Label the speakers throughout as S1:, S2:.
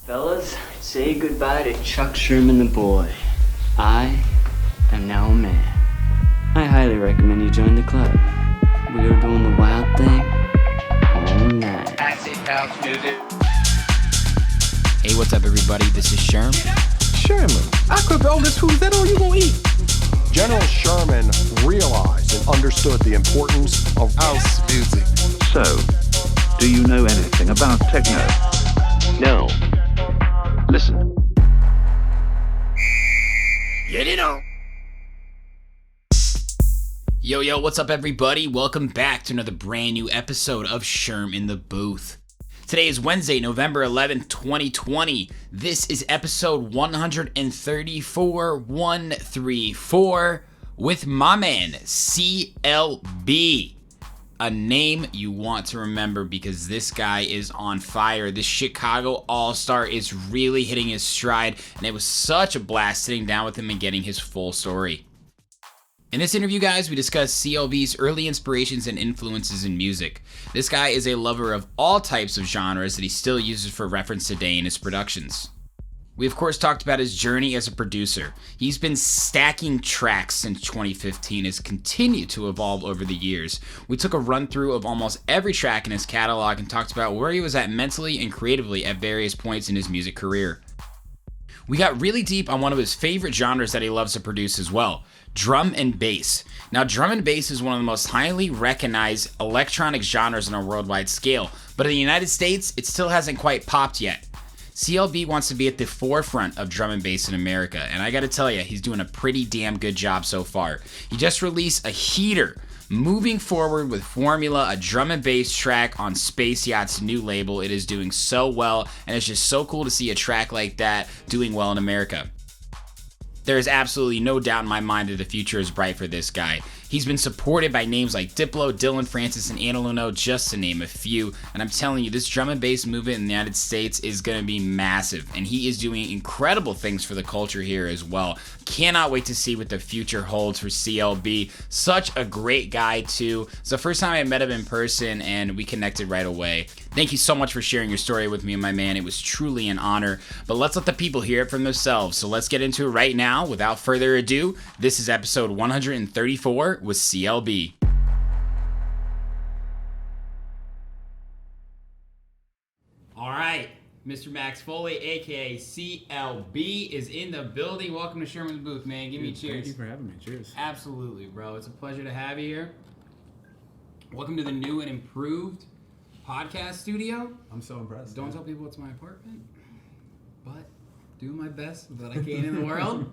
S1: Fellas, say goodbye to Chuck Sherman the boy. I am now a man. I highly recommend you join the club. We are doing the wild thing all night.
S2: Acid house music.
S3: Hey, what's up, everybody? This is Sherm.
S4: Sherman, I cooked all this food. Is that all you gonna eat?
S5: General Sherman realized and understood the importance of house music.
S6: So, do you know anything about techno?
S5: No.
S6: Listen.
S2: Get it on.
S3: Yo, what's up, everybody? Welcome back to another brand new episode of Sherm in the Booth. Today is Wednesday, November 11th, 2020. This is episode 134 with my man, CLB. A name you want to remember because this guy is on fire. This Chicago All-Star is really hitting his stride, and it was such a blast sitting down with him and getting his full story. In this interview, guys, we discuss CLB's early inspirations and influences in music. This guy is a lover of all types of genres that he still uses for reference today in his productions. We, of course, talked about his journey as a producer. He's been stacking tracks since 2015, has continued to evolve over the years. We took a run-through of almost every track in his catalog and talked about where he was at mentally and creatively at various points in his music career. We got really deep on one of his favorite genres that he loves to produce as well, drum and bass. Now, drum and bass is one of the most highly recognized electronic genres on a worldwide scale, but in the United States, it still hasn't quite popped yet. CLB wants to be at the forefront of drum and bass in America, and I gotta tell you, he's doing a pretty damn good job so far. He just released a heater, moving forward with Formula, a drum and bass track on Space Yacht's new label. It is doing so well, and it's just so cool to see a track like that doing well in America. There is absolutely no doubt in my mind that the future is bright for this guy. He's been supported by names like Diplo, Dylan Francis, and Anna Luno, just to name a few. And I'm telling you, this drum and bass movement in the United States is going to be massive. And he is doing incredible things for the culture here as well. Cannot wait to see what the future holds for CLB. Such a great guy, too. It's the first time I met him in person, and we connected right away. Thank you so much for sharing your story with me, my man. It was truly an honor. But let's let the people hear it from themselves. So let's get into it right now. Without further ado, this is episode 134 with CLB. All right, Mr. Max Foley, aka CLB, is in the building. Welcome to Sherman's Booth, man. Give me a cheers.
S7: Thank you for having me. Cheers.
S3: Absolutely, bro. It's a pleasure to have you here. Welcome to the new and improved podcast studio.
S7: I'm so impressed.
S3: Don't tell people it's my apartment, but doing my best that I can in the world.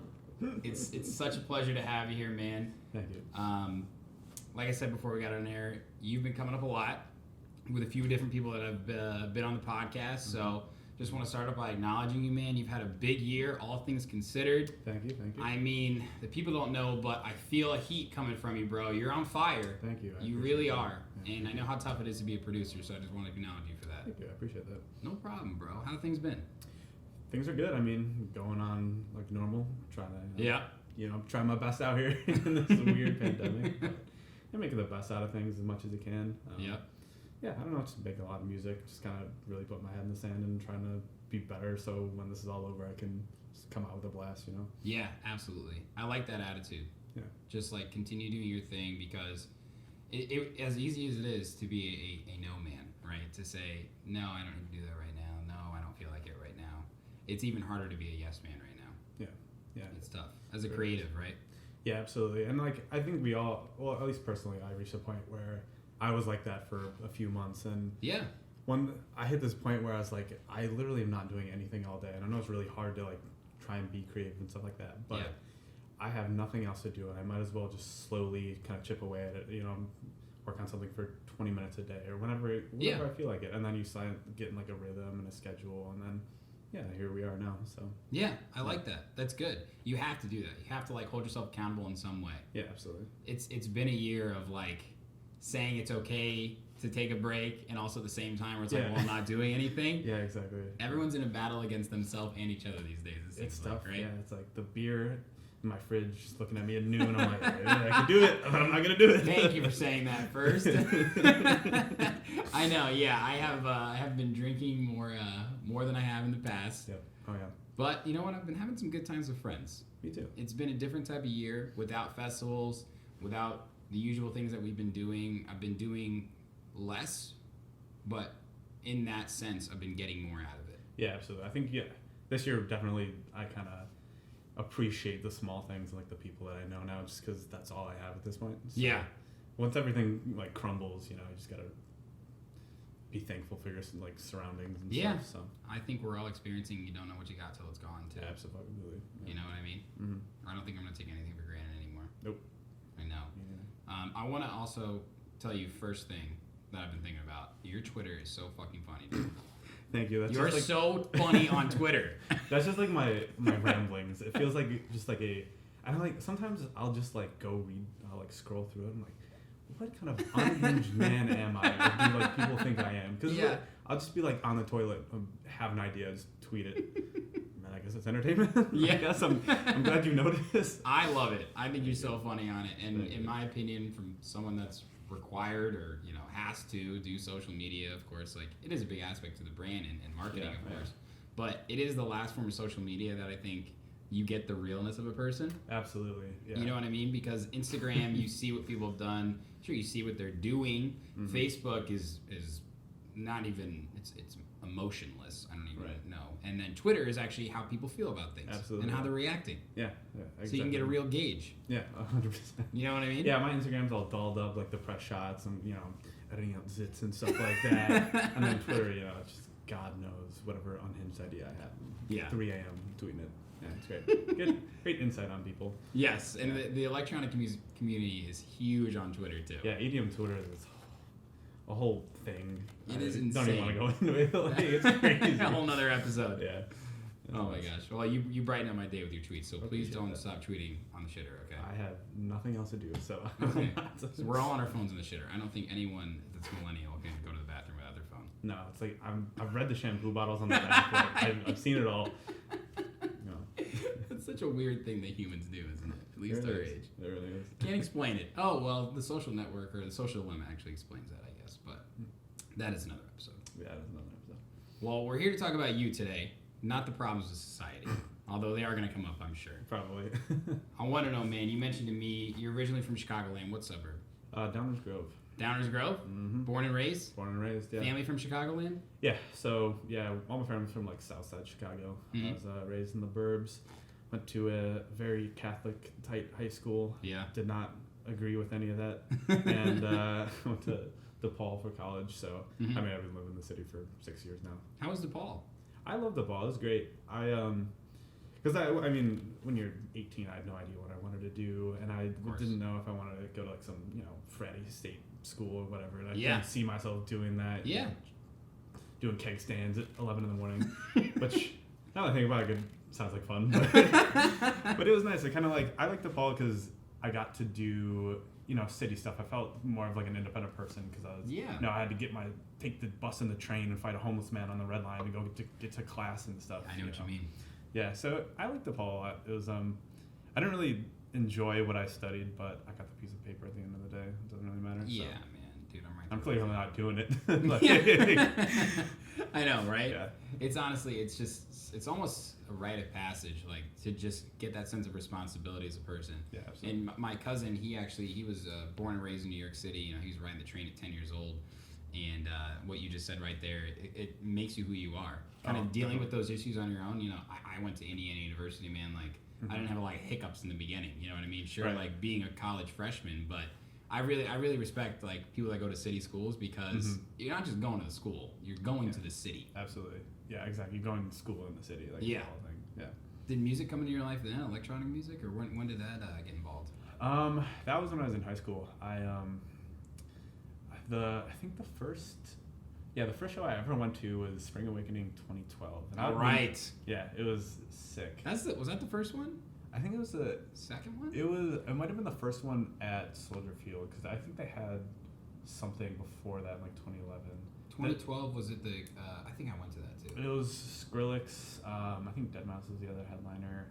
S3: It's such a pleasure to have you here, man.
S7: Thank you.
S3: Like I said before we got on air, you've been coming up a lot with a few different people that have been on the podcast. So just want to start off by acknowledging you, man. You've had a big year, all things considered.
S7: Thank you.
S3: I mean, the people don't know, but I feel a heat coming from you, bro. You're on fire.
S7: Thank you.
S3: You really are.
S7: Yeah.
S3: And I know how tough it is to be a producer, so I just want to acknowledge you for that.
S7: Thank you. I appreciate that.
S3: No problem, bro. How have things been?
S7: Things are good. I mean, going on like normal. Trying to try my best out here in this weird pandemic. But I'm making the best out of things as much as I can. Yeah, I don't know. Just make a lot of music. Just kind of really put my head in the sand and trying to be better. So when this is all over, I can just come out with a blast. You know.
S3: Yeah, absolutely. I like that attitude.
S7: Yeah.
S3: Just like continue doing your thing because it as easy as it is to be a no man, right? To say no, I don't need to do that right now. No, I don't feel like it right now. It's even harder to be a yes man right now.
S7: Yeah.
S3: It's tough as a creative, right?
S7: Yeah, absolutely. And like I think we all, well, at least personally, I reached a point where I was like that for a few months, and when I hit this point where I was like, I literally am not doing anything all day, and I know it's really hard to like try and be creative and stuff like that, but I have nothing else to do, and I might as well just slowly kind of chip away at it, you know, work on something for 20 minutes a day or whenever I feel like it, and then you get in like a rhythm and a schedule, and then here we are now. So
S3: I like that. That's good. You have to do that. You have to like hold yourself accountable in some way.
S7: Yeah, absolutely.
S3: It's been a year of like saying it's okay to take a break, and also at the same time where it's like, well, I'm not doing anything.
S7: Yeah, exactly.
S3: Everyone's in a battle against themselves and each other these days.
S7: It's tough,
S3: right?
S7: Yeah, it's like the beer my fridge, just looking at me at noon. I'm like, yeah, I can do it, but I'm not gonna do it.
S3: Thank you for saying that first. I know. Yeah, I have been drinking more than I have in the past.
S7: Yep. Oh yeah.
S3: But you know what? I've been having some good times with friends.
S7: Me too.
S3: It's been a different type of year without festivals, without the usual things that we've been doing. I've been doing less, but in that sense, I've been getting more out of it.
S7: Yeah, absolutely. I think this year definitely I kind of appreciate the small things and like the people that I know now, just because that's all I have at this point. So
S3: yeah.
S7: Once everything like crumbles, you just gotta be thankful for your like surroundings and stuff. So
S3: I think we're all experiencing you don't know what you got till it's gone too.
S7: Absolutely. Yeah.
S3: You know what I mean?
S7: Mm-hmm.
S3: I don't think I'm gonna take anything for granted anymore.
S7: Nope.
S3: I know. I want to also tell you first thing that I've been thinking about. Your Twitter is so fucking funny, dude.
S7: Thank you. That's
S3: You're
S7: just,
S3: so funny on Twitter.
S7: That's just like my ramblings. It feels like just like I don't like, sometimes I'll just like go read, I'll like scroll through it. I'm like, what kind of unhinged man am I? Or do like people think I am? Because I'll just be like on the toilet, have an idea, just tweet it. And I guess it's entertainment.
S3: Yeah.
S7: I guess I'm glad you noticed.
S3: I love it. I think you're so funny on it. And in my opinion, from someone that's required or has to do social media, of course, like it is a big aspect to the brand and marketing, of course. But it is the last form of social media that I think you get the realness of a person.
S7: Absolutely. Yeah.
S3: You know what I mean? Because Instagram, you see what people have done. Sure, you see what they're doing. Mm-hmm. Facebook is not even, it's emotionless. I don't even know. And then Twitter is actually how people feel about things.
S7: Absolutely.
S3: And how they're reacting.
S7: Yeah, exactly.
S3: So you can get a real gauge.
S7: Yeah, 100%.
S3: You know what I mean?
S7: Yeah, my Instagram's all dolled up, like the press shots and, editing out zits and stuff like that. And then Twitter, it's just God knows whatever unhinged idea I have.
S3: Yeah.
S7: 3 a.m. tweeting it. Yeah, it's great. Great insight on people.
S3: Yes, and the electronic community is huge on Twitter too.
S7: Yeah, EDM Twitter is a whole thing.
S3: It is insane.
S7: Don't even want to go into it. Like, it's crazy.
S3: A whole nother episode.
S7: Yeah.
S3: Oh my gosh. Well, you brighten up my day with your tweets, so please don't stop tweeting on the shitter, okay?
S7: I have nothing else to do, so.
S3: Okay. So we're all on our phones in the shitter. I don't think anyone that's millennial can go to the bathroom without their phone.
S7: No, it's like I've read the shampoo bottles on the back. Like, I've seen it all.
S3: It's such a weird thing that humans do, isn't it? At least our age.
S7: It really is.
S3: Can't explain it. Oh, well, the social network or the social dilemma actually explains that, I guess. But that is another episode.
S7: Yeah, that's another episode.
S3: Well, we're here to talk about you today, not the problems of society. Although they are going to come up, I'm sure.
S7: Probably.
S3: I want to know, man, you mentioned to me, you're originally from Chicagoland. What suburb?
S7: Downers Grove.
S3: Downers Grove?
S7: Mm-hmm.
S3: Born and raised?
S7: Born and raised, yeah.
S3: Family from Chicagoland?
S7: Yeah, so, all my family's from, like, Southside Chicago.
S3: Mm-hmm.
S7: I was raised in the burbs. Went to a very Catholic tight high school.
S3: Yeah.
S7: Did not agree with any of that. And went to DePaul for college. So,
S3: Mm-hmm.
S7: I've been living in the city for 6 years now.
S3: How was DePaul?
S7: I love DePaul. It was great. Because when you're 18, I had no idea what I wanted to do, and I didn't know if I wanted to go to like some fratty state school or whatever. And I didn't see myself doing that.
S3: Yeah.
S7: Doing keg stands at 11 in the morning, which now that I think about it, sounds like fun. But it was nice. I kind of I like DePaul because I got to do city stuff. I felt more of like an independent person because I was I had to take the bus and the train and fight a homeless man on the red line and go get to class and stuff.
S3: I know what you mean.
S7: Yeah, so I liked DePaul a lot. It was I didn't really enjoy what I studied, but I got the piece of paper at the end of the day. It doesn't really matter.
S3: Yeah,
S7: so.
S3: man, dude, I'm right.
S7: I'm clearly not doing it.
S3: I know, right?
S7: Yeah.
S3: It's honestly, it's almost a rite of passage, like to just get that sense of responsibility as a person.
S7: Yeah, absolutely.
S3: And my cousin, he was born and raised in New York City. He was riding the train at 10 years old. And what you just said right there, it makes you who you are. Kind of dealing with those issues on your own. I went to Indiana University, man. Like, I didn't have a lot of hiccups in the beginning. You know what I mean? Sure, like being a college freshman, but I really respect like people that go to city schools because you're not just going to the school, you're going to the city.
S7: Absolutely. Yeah, exactly. You're going to school in the city. Like,
S3: yeah.
S7: The whole thing. Yeah.
S3: Did music come into your life then? Electronic music, or when did that get involved?
S7: That was when I was in high school. I think the first show I ever went to was Spring Awakening 2012. And
S3: All right.
S7: It was sick.
S3: Was that the first one?
S7: I think it was the
S3: second one.
S7: It might have been the first one at Soldier Field because I think they had something before that, like 2011.
S3: 2012 was it the? I think I went to that too.
S7: It was Skrillex. I think Deadmau5 was the other headliner.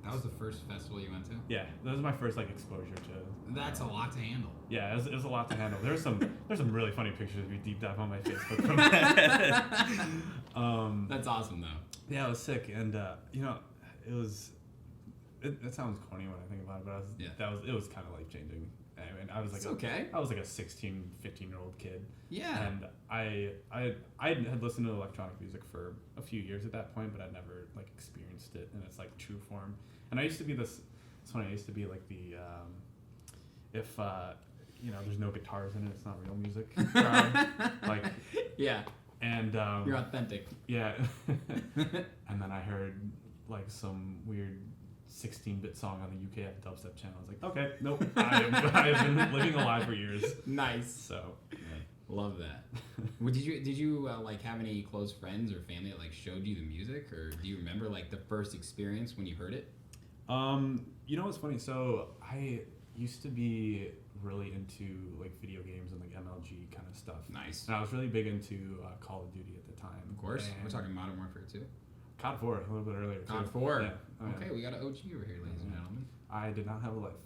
S3: That was the first festival you went to?
S7: Yeah, that was my first like exposure to.
S3: That's a lot to handle.
S7: Yeah, it was a lot to handle. There's some really funny pictures if you deep dive on my Facebook from that.
S3: That's awesome though.
S7: Yeah, it was sick, and you know, it was. It sounds corny when I think about it, but it was kind of life changing. I mean, I was like a 16, 15-year-old kid. Yeah. And I had listened to electronic music for a few years at that point, but I'd never like experienced it in its like true form. And I used to be it's funny, I used to be like the if you know, there's no guitars in it, it's not real music. Like
S3: yeah.
S7: And
S3: you're authentic.
S7: Yeah. And then I heard like some weird 16-bit song on the UKF dubstep channel. I was like, okay, nope. I've been living a lie for years.
S3: Nice.
S7: So, yeah.
S3: Love that. Well, did you like have any close friends or family that like showed you the music, or do you remember like the first experience when you heard it?
S7: You know what's funny? So I used to be really into like video games and like MLG kind of stuff.
S3: Nice.
S7: And I was really big into Call of Duty at the time.
S3: Of course. We're talking Modern Warfare 2.
S7: COD 4, a little bit earlier.
S3: COD 4.
S7: Yeah. Oh,
S3: okay,
S7: yeah.
S3: We got an OG over here, ladies and gentlemen.
S7: I did not have a life.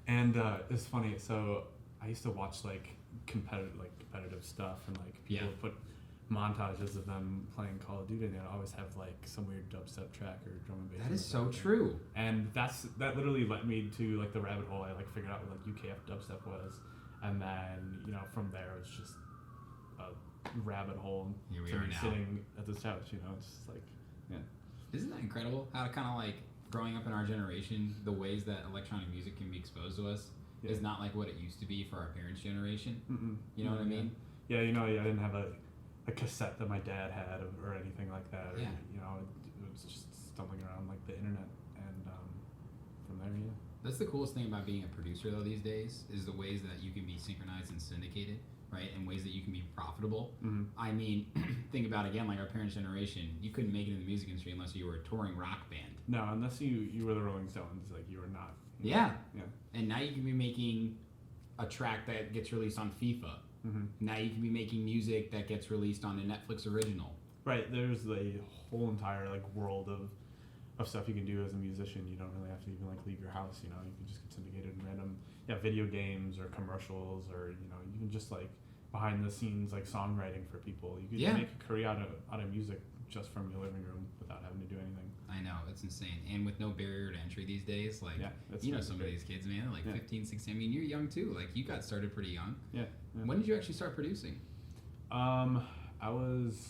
S7: And it's funny. So I used to watch like competitive stuff, and like people would put montages of them playing Call of Duty, and they'd always have like some weird dubstep track or drum and bass.
S3: That is so true.
S7: And that literally led me to like the rabbit hole. I like figured out what like UKF dubstep was, and then you know from there it was just a rabbit hole.
S3: Here we
S7: to
S3: are
S7: me
S3: now.
S7: sitting at this couch. You know, it's just like
S3: Isn't that incredible? How kind of like growing up in our generation, the ways that electronic music can be exposed to us is not like what it used to be for our parents' generation. You know what I mean?
S7: Yeah, you know, I didn't have a cassette that my dad had or anything like that. Or, you know, it was just stumbling around like the internet, and from there,
S3: That's the coolest thing about being a producer though these days is the ways that you can be synchronized and syndicated, right? And ways that you can be profitable. I mean, think about again, like our parents' generation, you couldn't make it in the music industry unless you were a touring rock band.
S7: No, unless you were the Rolling Stones, like you were not.
S3: Yeah. And now you can be making a track that gets released on FIFA. Now you can be making music that gets released on a Netflix original.
S7: Right. There's a whole entire like world of stuff you can do as a musician. You don't really have to even like leave your house. You know, you can just get syndicated in random video games or commercials, or you know, you can just like behind the scenes like songwriting for people. You can make a career out of music just from your living room without having to do anything.
S3: I know, it's insane. And with no barrier to entry these days, like, you know some of these kids, man, like 15, 16, I mean, you're young too. Like, you got started pretty young.
S7: Yeah.
S3: When did you actually start producing?
S7: I was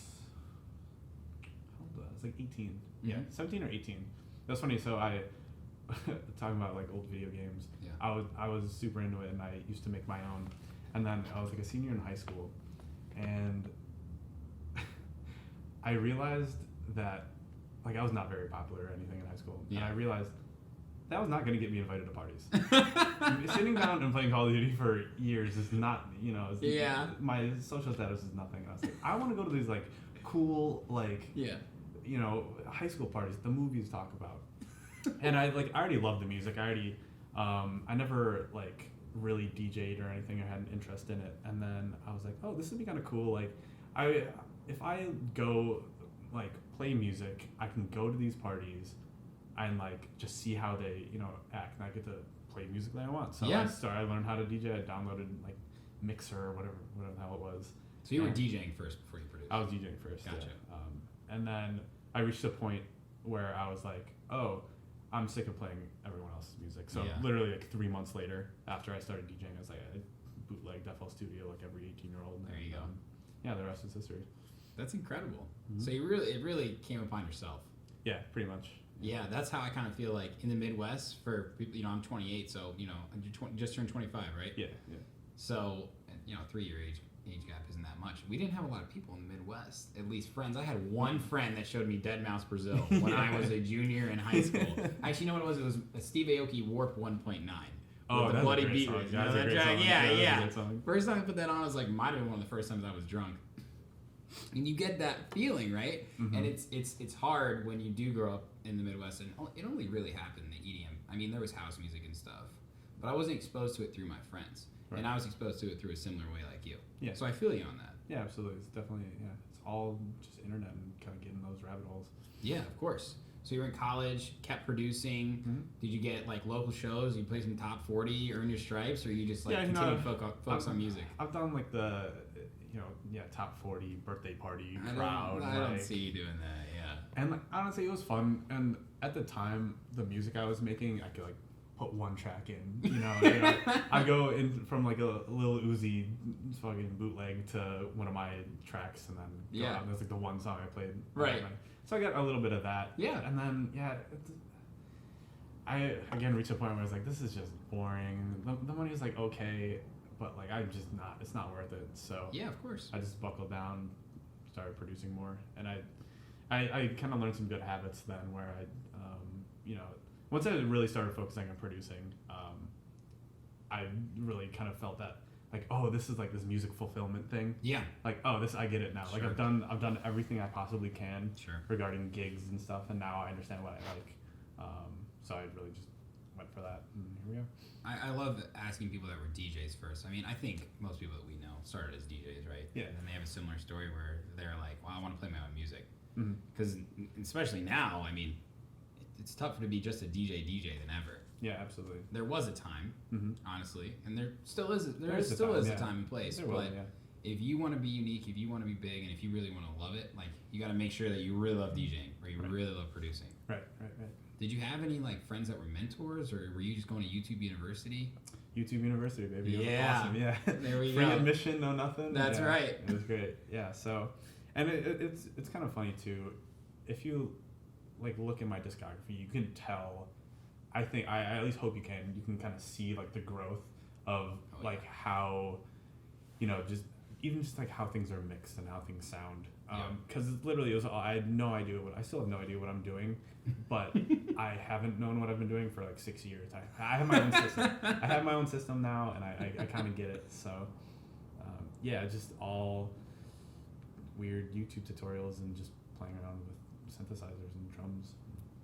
S7: like 18. Yeah, 17 or 18. That's funny. So I, talking about like old video games, I was super into it, and I used to make my own. And then I was like a senior in high school, and I realized that like I was not very popular or anything in high school. And I realized that was not going to get me invited to parties. Sitting down and playing Call of Duty for years is not, you know, my social status is nothing. And I was like, I want to go to these like cool, like, you know, high school parties the movies talk about. And I already loved the music. I never like really DJ'd or anything or had an interest in it. And then I was like, oh, this would be kind of cool. Like, if I go like play music, I can go to these parties and like just see how they, you know, act, and I get to play music that I want. So I learned how to DJ. I downloaded like Mixer or whatever the hell it was.
S3: So you were DJing first before you produced?
S7: I was DJing first.
S3: Gotcha.
S7: Yeah. And then I reached a point where I was like, oh, I'm sick of playing everyone else's music. So literally like 3 months later, after I started DJing, I was like, I bootleg FL Studio like every 18-year-old.
S3: There you go.
S7: Yeah, the rest is history.
S3: That's incredible. So it really came upon yourself.
S7: Yeah, pretty much.
S3: Yeah, that's how I kind of feel like in the Midwest for people, you know, I'm 28, so, you know, I just turned 25, right?
S7: Yeah.
S3: So, you know, 3-year age gap isn't that much. We didn't have a lot of people in the Midwest, at least friends. I had one friend that showed me Dead Mouse Brazil when I was a junior in high school. Actually, you know what it was? It was a Steve Aoki Warp 1.9.
S7: Oh,
S3: the Bloody Beat.
S7: That's a great song.
S3: Yeah. First time I put that on, I was like, might have been one of the first times I was drunk. And you get that feeling, right? And it's hard when you do grow up in the Midwest, and it only really happened in the EDM. I mean, there was house music and stuff, but I wasn't exposed to it through my friends, and I was exposed to it through a similar way like you. Yeah. So I feel you on that.
S7: Yeah, absolutely. It's definitely it's all just internet and kind of getting those rabbit holes.
S3: Yeah, of course. So you were in college, kept producing.
S7: Mm-hmm.
S3: Did you get like local shows? You play some top 40, earn your stripes, or you just like continue to focus on music?
S7: I've done like the, top 40 birthday party crowd.
S3: I don't see you doing that. Yeah.
S7: And like, honestly, it was fun. And at the time, the music I was making, I could like put one track in. I go in from like a Lil Uzi fucking bootleg to one of my tracks, and then go out, and there's like the one song I played.
S3: Right.
S7: So I got a little bit of that.
S3: Yeah.
S7: And then I again reached a point where I was like, this is just boring. The money is like okay, but like I'm just not. It's not worth it. So
S3: yeah, of course.
S7: I just buckled down, started producing more, and I kind of learned some good habits then where once I really started focusing on producing, I really kind of felt that like, oh, this is like this music fulfillment thing.
S3: Yeah.
S7: Like, oh, I get it now. Sure. Like I've done everything I possibly can regarding gigs and stuff, and now I understand what I like. So I really just went for that, and here we are.
S3: I love asking people that were DJs first. I mean, I think most people that we know started as DJs, right?
S7: Yeah.
S3: And then they have a similar story where they're like, well, I want to play my own music.
S7: Mm-hmm.
S3: Because especially now, I mean, it's tougher to be just a DJ than ever.
S7: Yeah, absolutely.
S3: There was a time, honestly, and there still is. There
S7: is
S3: still is
S7: a
S3: a time and place. But if you want to be unique, if you want to be big, and if you really want to love it, like you got to make sure that you really love DJing or you really love producing.
S7: Right.
S3: Did you have any like friends that were mentors, or were you just going to YouTube University?
S7: YouTube University, baby.
S3: Yeah.
S7: It was awesome. Yeah.
S3: There we
S7: Free
S3: go.
S7: admission, no nothing.
S3: That's right.
S7: It was great. Yeah. So, and it's kind of funny too. If you like look at my discography, you can tell. I think I at least hope you can. You can kind of see like the growth of like how, just like how things are mixed and how things sound. Because literally, I still have no idea what I'm doing, but I haven't known what I've been doing for like 6 years. I have my own system. I have my own system now, and I kind of get it. So, just all weird YouTube tutorials and just playing around with synthesizers and drums.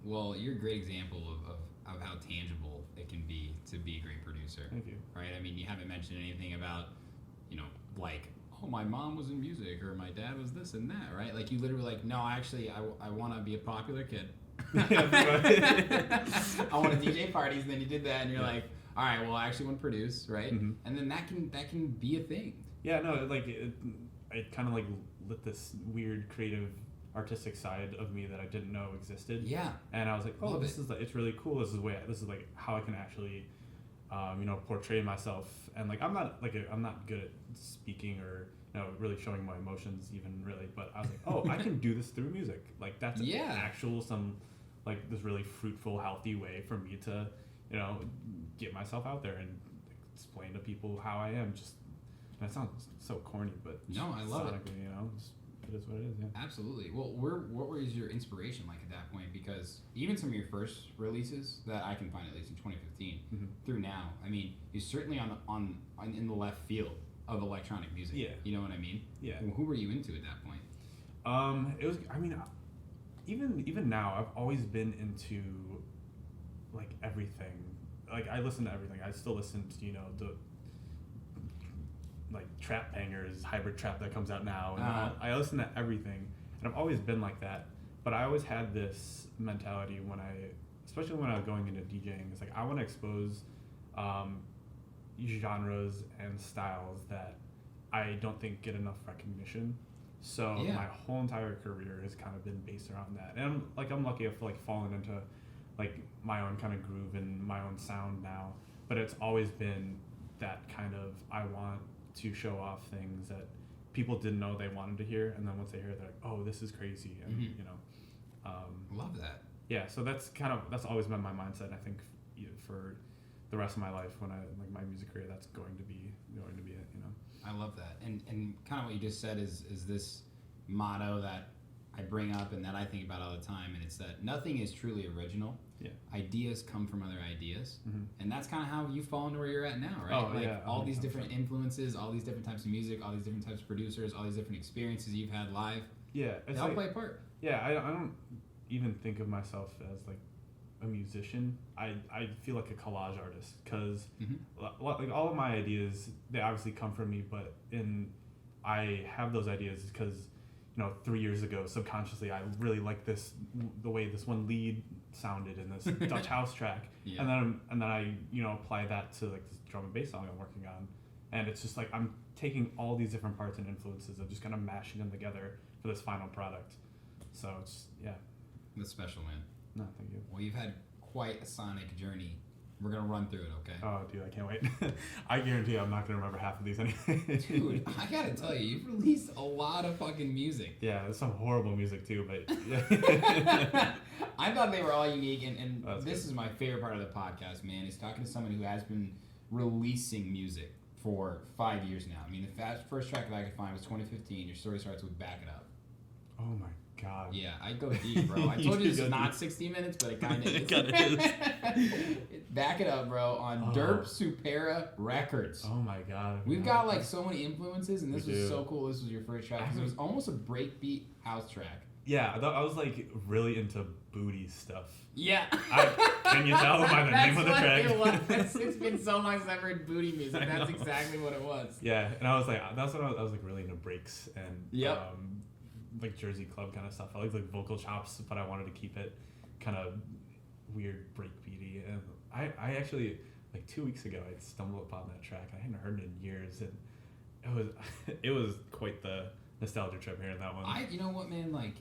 S3: Well, you're a great example of how tangible it can be to be a great producer.
S7: Thank you.
S3: Right? I mean, you haven't mentioned anything about, like, oh, my mom was in music or my dad was this and that, right? Like, you literally like, no, actually, I want to be a popular kid. I want to DJ parties, and then you did that, and you're like, all right, well, I actually want to produce, right? Mm-hmm. And then that can be a thing.
S7: Yeah, no, like, it kind of, like, lit this weird creative artistic side of me that I didn't know existed.
S3: Yeah.
S7: And I was like, oh, it's really cool. This is like how I can actually, portray myself. And like, I'm not good at speaking or, really showing my emotions even really, but I was like, oh, I can do this through music. Like that's like this really fruitful, healthy way for me to, get myself out there and explain to people how I am. Just, that sounds so corny, but
S3: no, I love it.
S7: It is what it is, yeah.
S3: Absolutely. Well, what was your inspiration like at that point? Because even some of your first releases that I can find, at least in 2015 through now, I mean, you're certainly on in the left field of electronic music. Yeah. You know what I mean?
S7: Yeah.
S3: Well, who were you into at that point?
S7: It was. I mean, even now, I've always been into like everything. Like I listen to everything. I still listen to the like trap bangers, hybrid trap that comes out now. And I listen to everything, and I've always been like that. But I always had this mentality especially when I was going into DJing, it's like I want to expose genres and styles that I don't think get enough recognition. So my whole entire career has kind of been based around that, and I'm lucky I've like fallen into like my own kind of groove and my own sound now. But it's always been that kind of I want to show off things that people didn't know they wanted to hear, and then once they hear it, they're like, oh, this is crazy, and
S3: love that.
S7: Yeah, so that's always been my mindset, and I think for the rest of my life, when I like my music career, that's going to be it.
S3: I love that, and kind of what you just said is this motto that I bring up and that I think about all the time, and it's that nothing is truly original. Yeah. Ideas come from other ideas, and that's kind of how you fall into where you're at now, right?
S7: Oh, yeah.
S3: All these different influences, all these different types of music, all these different types of producers, all these different experiences you've had live.
S7: Yeah,
S3: they all play a part.
S7: Yeah, I don't even think of myself as like a musician. I feel like a collage artist because like all of my ideas, they obviously come from me, but I have those ideas because 3 years ago, subconsciously, I really like the way this one lead sounded in this Dutch house track, and then I apply that to like this drum and bass song I'm working on, and it's just like I'm taking all these different parts and influences and just kind of mashing them together for this final product. So it's
S3: That's special, man.
S7: No, thank you.
S3: Well, you've had quite a sonic journey. We're gonna run through it, okay?
S7: Oh, dude, I can't wait. I guarantee I'm not gonna remember half of these anyway.
S3: Dude, I gotta tell you, you've released a lot of fucking music.
S7: Yeah, there's some horrible music too, but
S3: I thought they were all unique, and this
S7: good.
S3: is my favorite part of the podcast, man, is talking to someone who has been releasing music for 5 years now. I mean, the first track that I could find was 2015. Your story starts with Back It Up.
S7: Oh my god.
S3: Yeah, I go deep, bro. I told you this is not 60 minutes, but it kind of is. Back It Up, bro, on Derp Supera Records.
S7: Oh my god.
S3: We've got like so many influences, and this was
S7: do.
S3: so cool. This was your first track because it was almost a breakbeat house track.
S7: Yeah, I was like really into booty stuff.
S3: Yeah.
S7: Can you tell by the name of the track?
S3: It was. It's been so long since I've heard booty music. That's exactly what it was.
S7: Yeah, and I was like, that's when I was like really into breaks and like Jersey club kind of stuff. I like vocal chops, but I wanted to keep it kind of weird breakbeaty. And I actually like 2 weeks ago I stumbled upon that track. I hadn't heard it in years, and it was quite the nostalgia trip hearing that one.
S3: You know what, man? Like,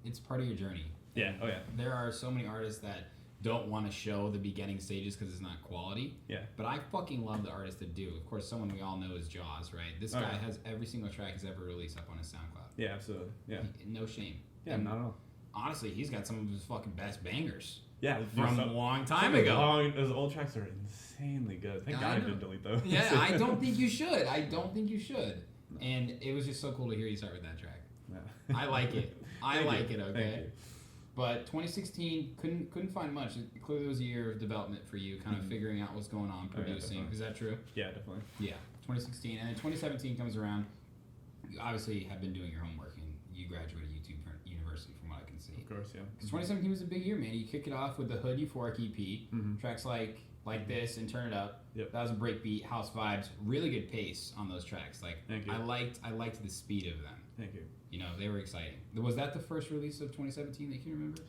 S3: it's part of your journey.
S7: Yeah. Oh yeah.
S3: There are so many artists that don't want to show the beginning stages because it's not quality.
S7: Yeah.
S3: But I fucking love the artists that do. Of course, someone we all know is Jaws, right? This guy has every single track he's ever released up on his SoundCloud.
S7: Yeah, absolutely. Yeah.
S3: No shame.
S7: Yeah, not at all.
S3: Honestly, he's got some of his fucking best bangers.
S7: Yeah,
S3: from a long time ago.
S7: Those old tracks are insanely good. Thank God I didn't delete those.
S3: Yeah, I don't think you should. No. And it was just so cool to hear you start with that track. Yeah. I like it. I like it, okay?
S7: Thank you.
S3: But 2016, couldn't find much. It clearly was a year of development for you, kind of figuring out what's going on, producing. Is that true?
S7: Yeah, definitely.
S3: Yeah, 2016. And then 2017 comes around. You obviously have been doing your homework, and you graduated YouTube University from what I can see.
S7: Of course, yeah.
S3: Because 2017 was a big year, man. You kick it off with the Hood Euphoric EP. Tracks like this and Turn It Up.
S7: Yep.
S3: That was a breakbeat, house vibes, really good pace on those tracks. Like,
S7: Thank you.
S3: I liked the speed of them.
S7: Thank you.
S3: You know, they were exciting. Was that the first release of 2017 that you can remember?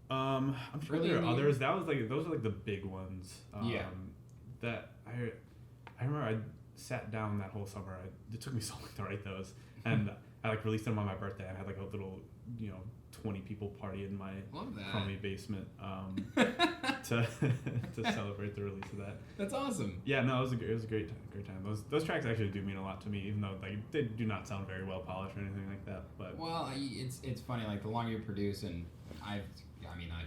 S7: I'm sure there are others. That was like those are like the big ones. That I remember I sat down that whole summer. It took me so long to write those, and I like released them on my birthday. I had like a little 20 people party in my crummy basement to celebrate the release of that.
S3: That's awesome.
S7: Yeah, no, it was a great time. Those tracks actually do mean a lot to me, even though like they do not sound very well polished or anything like that. But
S3: it's funny. Like the longer you produce, and like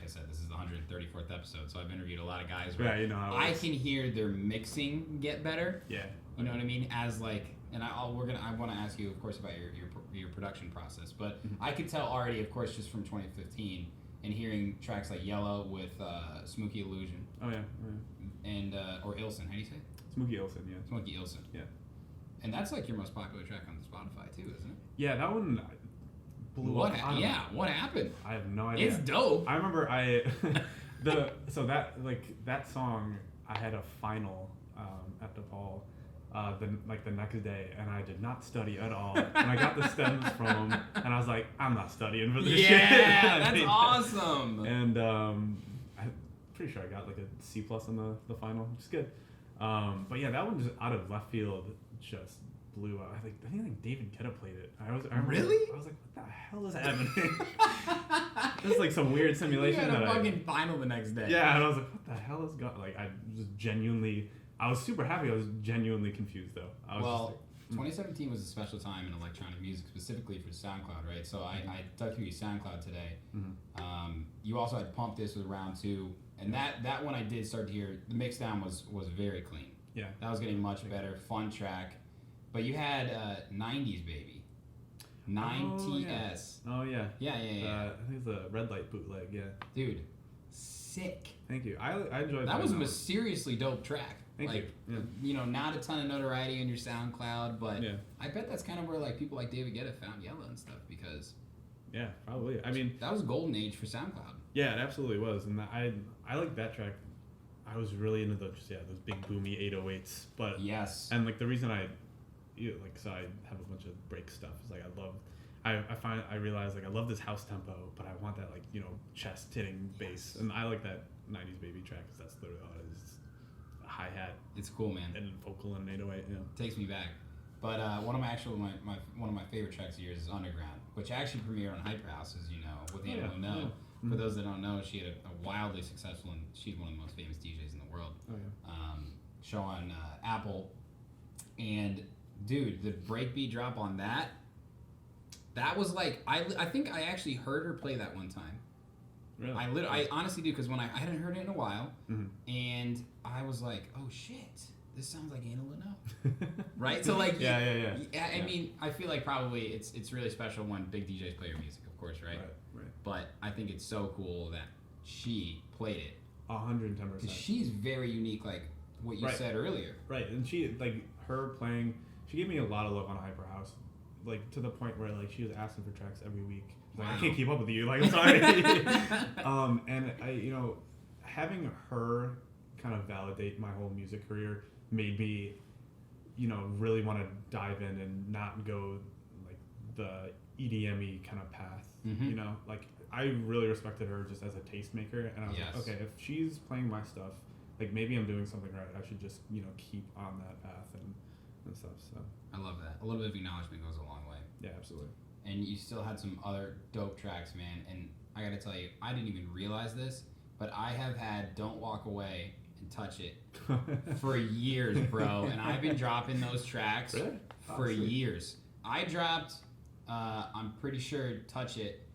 S3: I said, this is the 134th episode, so I've interviewed a lot of guys. Where I can hear their mixing get better.
S7: Yeah.
S3: You know what I mean? As like, and I want to ask you, of course, about your production process, but I could tell already, of course, just from 2015 and hearing tracks like Yellow with Smokey Illusion.
S7: Oh yeah.
S3: And or Ilson, how do you say?
S7: Smokey Ilson, yeah.
S3: Smokey Ilson.
S7: Yeah.
S3: And that's like your most popular track on Spotify too, isn't it?
S7: Yeah, that one blew up.
S3: What happened?
S7: I have no idea.
S3: It's dope.
S7: I remember that song, I had a final at DePaul the next day, and I did not study at all. And I got the stems from him, and I was like, I'm not studying for this shit.
S3: Yeah, that's awesome.
S7: And I'm pretty sure I got like a C+ on the final, which is good. But yeah, that one just out of left field just blew up. I think like David Guetta played it. I was like, what the hell is happening? This is like some weird simulation.
S3: You had a fucking final the next day.
S7: Yeah, and I was like, what the hell is going? Like, I was super happy. I was genuinely confused though. 2017
S3: was a special time in electronic music, specifically for SoundCloud, right? So I dug through your SoundCloud today. You also had Pump This with Round 2, and that one I did start to hear. The mix down was very clean.
S7: Yeah,
S3: that was getting much better. Fun track. But you had 90s Baby. 9TS.
S7: Oh, yeah.
S3: Yeah.
S7: I think it's a Red Light bootleg, yeah.
S3: Dude, sick.
S7: Thank you. I enjoyed that.
S3: That was a mysteriously dope track.
S7: Thank you. Yeah.
S3: You know, not a ton of notoriety on your SoundCloud, but
S7: yeah.
S3: I bet that's kind of where like people like David Guetta found Yellow and stuff, because
S7: yeah, probably. I mean,
S3: that was a golden age for SoundCloud.
S7: Yeah, it absolutely was, and I like that track. I was really into those big boomy 808s, but
S3: yes,
S7: and like the reason I have a bunch of break stuff is like I realize like I love this house tempo, but I want that like chest hitting bass, and I like that 90s baby track because that's literally all it is. A hi hat.
S3: It's cool, man.
S7: And vocal and an 808.
S3: Takes me back. But one of my favorite tracks of yours is Underground, which actually premiered on Hyper House, as you know, with Anna Mono.
S7: Yeah.
S3: For those that don't know, she had a wildly successful, and she's one of the most famous DJs in the world. Show on Apple, and dude, the breakbeat drop on that was like I think I actually heard her play that one time.
S7: Really?
S3: I honestly do, because when I hadn't heard it in a while, and I was like, oh shit, this sounds like Anna Leno, right? So like,
S7: yeah.
S3: I mean, I feel like probably it's really special when big DJs play your music, of course, right?
S7: Right.
S3: But I think it's so cool that she played it.
S7: 110%.
S3: Because she's very unique, like what you said earlier.
S7: Right, and she her playing. She gave me a lot of love on Hyper House, like to the point where like she was asking for tracks every week. Like, I can't keep up with you. Like, I'm sorry. And I, having her kind of validate my whole music career made me, really want to dive in and not go like the EDM-y kind of path. Like I really respected her just as a tastemaker, and I was like, okay, if she's playing my stuff, like maybe I'm doing something right. I should just keep on that path and stuff. So
S3: I love that. A little bit of acknowledgement goes a long way.
S7: Yeah, absolutely.
S3: And you still had some other dope tracks, man. And I gotta tell you, I didn't even realize this, but I have had Don't Walk Away and Touch It for years, bro. And I've been dropping those tracks for years. I dropped, I'm pretty sure, Touch It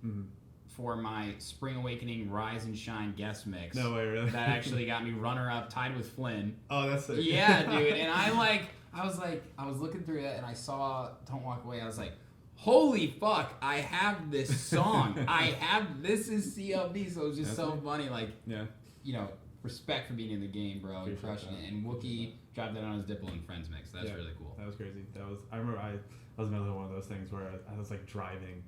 S3: for my Spring Awakening Rise and Shine guest mix.
S7: No way, really?
S3: That actually got me runner-up, tied with Flynn.
S7: Oh, that's sick.
S3: Yeah, dude. And I was looking through it, and I saw Don't Walk Away. I was like, holy fuck, I have this song. This is CLB, so it was just funny. Like, respect for being in the game, bro, and crushing it. And Wookie dropped that on his Dipple and Friends mix. That's really cool.
S7: That was crazy. I remember I was another one of those things where I was like driving,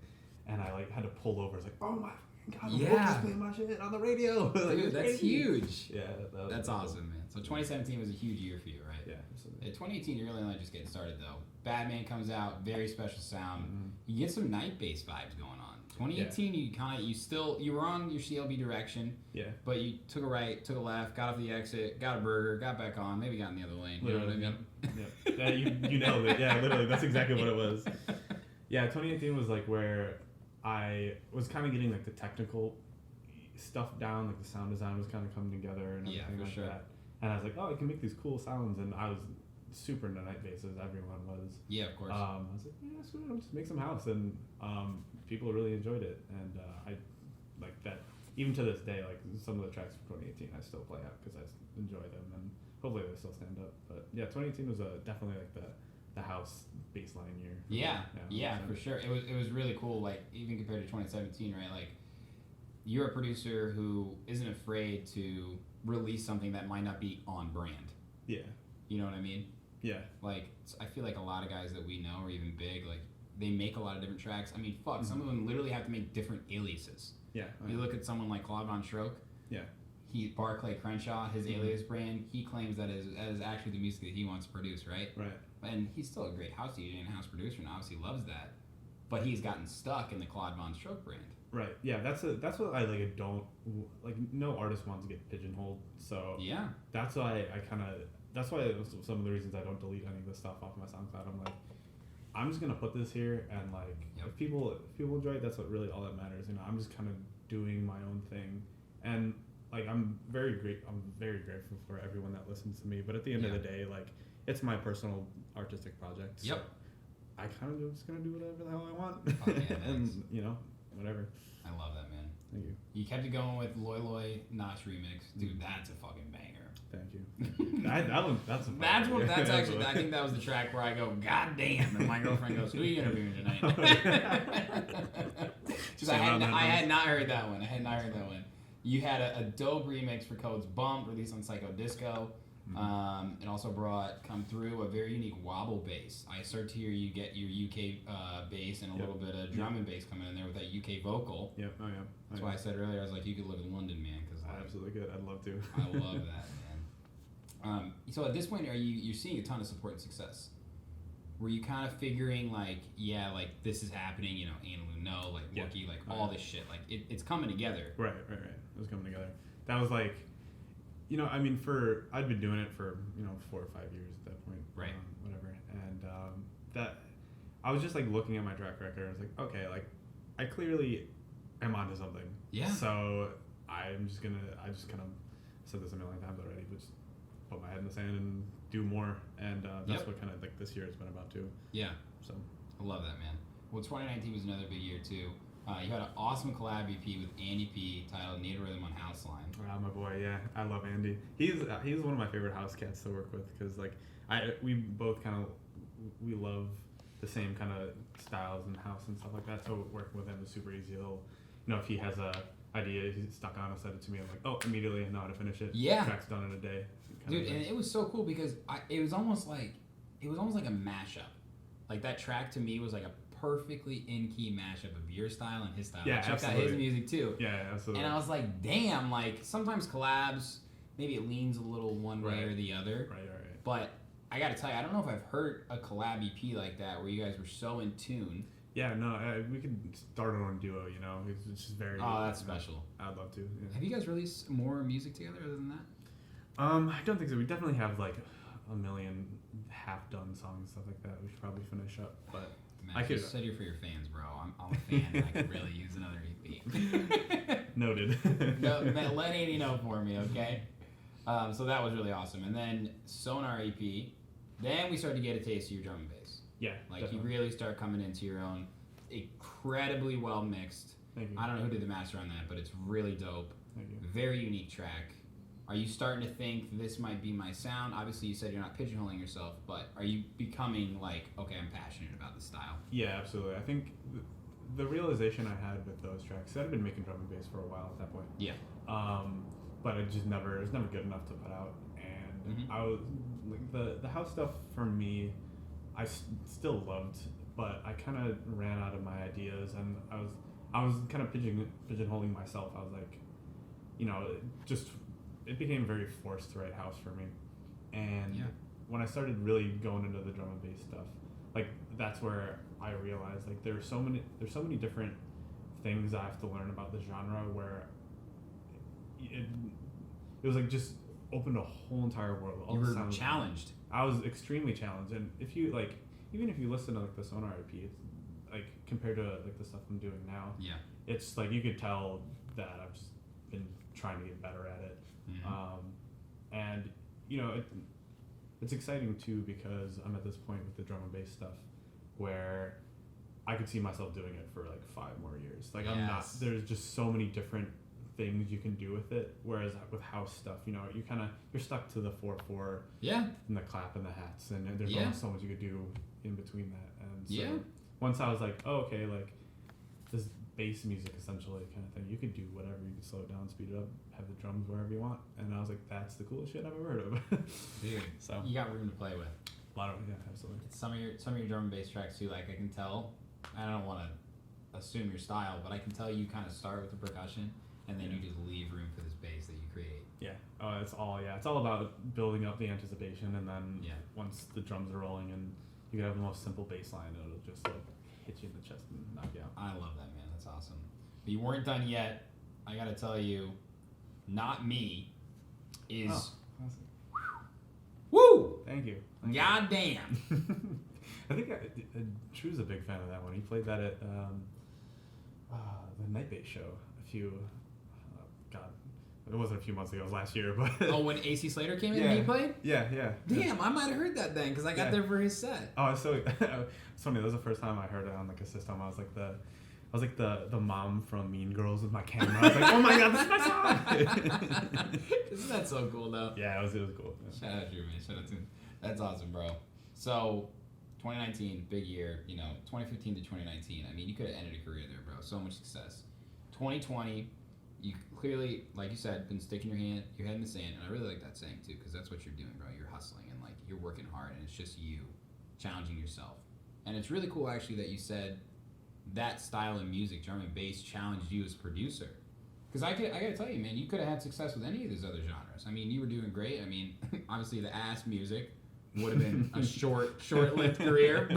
S7: and I like had to pull over. It's like, oh my god, Wookie's playing my shit on the radio.
S3: Dude, that's huge.
S7: Yeah,
S3: that's awesome, man. So 2017 was a huge year for you, right?
S7: Yeah, absolutely.
S3: 2018, you're really only just getting started though. Batman comes out, very special sound. You get some night bass vibes going on. 2018, you were on your CLB direction. Yeah. But you took a right, took a left, got off the exit, got a burger, got back on, maybe got in the other lane.
S7: Literally,
S3: you know what
S7: I mean? Yeah, you nailed it. Yeah, literally, that's exactly what it was. Yeah, 2018 was like where I was kind of getting like the technical stuff down, like the sound design was kind of coming together and everything like that. And I was like, oh, I can make these cool sounds, and I was super into night basses. Everyone was.
S3: Yeah, of course.
S7: I was like, yeah, screw it, I'll just make some house, and people really enjoyed it, and I like that. Even to this day, like some of the tracks from 2018, I still play out because I enjoy them, and hopefully they still stand up. But yeah, 2018 was definitely like the house baseline year.
S3: Yeah, for sure. It was really cool. Like even compared to 2017, right? Like you're a producer who isn't afraid to release something that might not be on brand.
S7: Yeah.
S3: You know what I mean?
S7: Yeah.
S3: Like, I feel like a lot of guys that we know are even big, like, they make a lot of different tracks. I mean, fuck, some of them literally have to make different aliases.
S1: Yeah.
S3: You look at someone like Claude Von Stroke.
S1: Yeah.
S3: Barclay Crenshaw, his alias brand, he claims that is actually the music that he wants to produce, right?
S1: Right.
S3: And he's still a great house DJ and house producer, and obviously loves that. But he's gotten stuck in the Claude Von Stroke brand.
S7: Right. Yeah. That's what I like. Don't like. No artist wants to get pigeonholed. So
S3: yeah.
S7: That's why that's why some of the reasons I don't delete any of the stuff off my SoundCloud. I'm like, I'm just gonna put this here, and like, if people enjoy it, that's what really all that matters. You know, I'm just kind of doing my own thing, and like, I'm very grateful for everyone that listens to me. But at the end of the day, like, it's my personal artistic project. So I kind of just gonna do whatever the hell I want.
S3: Oh, yeah,
S7: and you know, whatever.
S3: I love that, man.
S7: Thank you.
S3: You kept it going with Loy Loy Notch remix, dude. That's a fucking banger.
S7: Thank you. That's
S3: actually. I think that was the track where I go, God damn, and my girlfriend goes, who are you interviewing tonight? I had not heard that one. You had a dope remix for Code's Bump, released on Psycho Disco. It also brought Come Through, a very unique wobble bass. I start to hear you get your UK bass and a little bit of drum and bass coming in there with that UK vocal.
S7: Yep. Oh yeah.
S3: That's why I said earlier, I was like, you could live in London, man. Cause
S7: absolutely good. I'd love to.
S3: I love that, man. So at this point, you're seeing a ton of support and success, were you kind of figuring like, yeah, like this is happening, you know, Anna no, like Wookie, like all this shit, like it's coming together.
S7: Right. It was coming together. That was like, you know, I mean, I'd been doing it for, you know, 4 or 5 years at that point.
S3: Right.
S7: Whatever. And that, I was just like looking at my track record. I was like, okay, like I clearly am onto something.
S3: Yeah.
S7: So I just kind of said this a million times already, but just put my head in the sand and do more. And that's what kind of like this year has been about too.
S3: Yeah.
S7: So
S3: I love that, man. Well, 2019 was another big year too. You had an awesome collab EP with Andy P titled Need a Rhythm on House Line.
S7: Wow, my boy, yeah, I love Andy. He's one of my favorite house cats to work with because like we both kind of we love the same kind of styles and house and stuff like that. So working with him is super easy. He'll, you know, if he has a idea he's stuck on, he'll send it to me. I'm like, oh, immediately I know how to finish it.
S3: Yeah,
S7: the track's done in a day.
S3: Dude, and it was so cool because it was almost like a mashup. Like that track to me was like a perfectly in-key mashup of your style and his style.
S7: Yeah,
S3: I checked
S7: absolutely.
S3: out his music too.
S7: Yeah, absolutely.
S3: And I was like, damn, like sometimes collabs, maybe it leans a little one way or the other.
S7: Right.
S3: But I gotta tell you, I don't know if I've heard a collab EP like that where you guys were so in tune.
S7: Yeah, no, we could start it on duo, you know. It's just very...
S3: Oh, that's special.
S7: I'd love to. Yeah.
S3: Have you guys released more music together other than that?
S7: I don't think so. We definitely have like a million half-done songs and stuff like that. We should probably finish up, but...
S3: Man,
S7: I could
S3: said you're for your fans, bro. I'm a fan, and I could really use another EP.
S7: Noted.
S3: No, man, let Andy know for me, okay? So that was really awesome. And then Sonar EP, then we started to get a taste of your drum and bass.
S7: Yeah,
S3: like
S7: definitely.
S3: you really start coming into your own. Incredibly well mixed.
S7: Thank you.
S3: I don't know who did the master on that, but it's really dope.
S7: Thank you.
S3: Very unique track. Are you starting to think this might be my sound? Obviously, you said you're not pigeonholing yourself, but are you becoming like, okay, I'm passionate about this style?
S7: Yeah, absolutely. I think the realization I had with those tracks, I'd been making drum and bass for a while at that point.
S3: Yeah.
S7: But it was never good enough to put out. And I was like the house stuff for me, I still loved, but I kind of ran out of my ideas, and I was kind of pigeonholing myself. I was like, you know, it became very forced to write house for me. And when I started really going into the drum and bass stuff, like that's where I realized like there's so many different things I have to learn about the genre where it was like just opened a whole entire world.
S3: You were challenged.
S7: I was extremely challenged, and if you like, even if you listen to like the Sonar EP, it's like compared to like the stuff I'm doing now, it's like you could tell that I've just been trying to get better at it. And you know, it's exciting too because I'm at this point with the drum and bass stuff where I could see myself doing it for like 5 more years. Like there's just so many different things you can do with it, whereas with house stuff, you know, you're stuck to the 4/4 and the clap and the hats, and there's only so much you could do in between that. And so once I was like, oh, okay, like this bass music essentially kind of thing, you could do whatever, you could slow it down, speed it up, have the drums wherever you want, and I was like, that's the coolest shit I've ever heard of.
S3: Dude,
S7: so
S3: you got room to play with.
S7: A lot of absolutely.
S3: It's some of your drum and bass tracks too, like I can tell, I don't want to assume your style, but I can tell you kind of start with the percussion and then you just leave room for this bass that you create.
S7: It's all about building up the anticipation, and then once the drums are rolling and you can have the most simple bass line, it'll just like hit you in the chest and knock you out.
S3: I love that, man. That's awesome. But you weren't done yet. I gotta tell you, Not Me is
S7: awesome.
S3: Woo!
S7: Thank you.
S3: God damn.
S7: I think Drew's a big fan of that one. He played that at the Night Bait show a few. God, it wasn't a few months ago. It was last year, but.
S3: Oh, when AC Slater came in and he played?
S7: Yeah.
S3: Damn, I might have heard that then because I got there for his set.
S7: Oh, so it's funny. That was the first time I heard it on like a system. I was like the mom from Mean Girls with my camera. I was like, oh my god, this is my song.
S3: Isn't that so cool though?
S7: Yeah, it was cool. Yeah.
S3: Shout out to you, man. Shout out to him. That's awesome, bro. So, 2019, big year. You know, 2015 to 2019. I mean, you could have ended a career there, bro. So much success. 2020, you clearly, like you said, been sticking your head in the sand, and I really like that saying too, because that's what you're doing, bro. You're hustling and like you're working hard, and it's just you challenging yourself. And it's really cool actually that you said that style of music, drum and bass, challenged you as a producer. Because I gotta tell you, man, you could have had success with any of these other genres. I mean, you were doing great. I mean, obviously the ass music, would have been a short-lived career.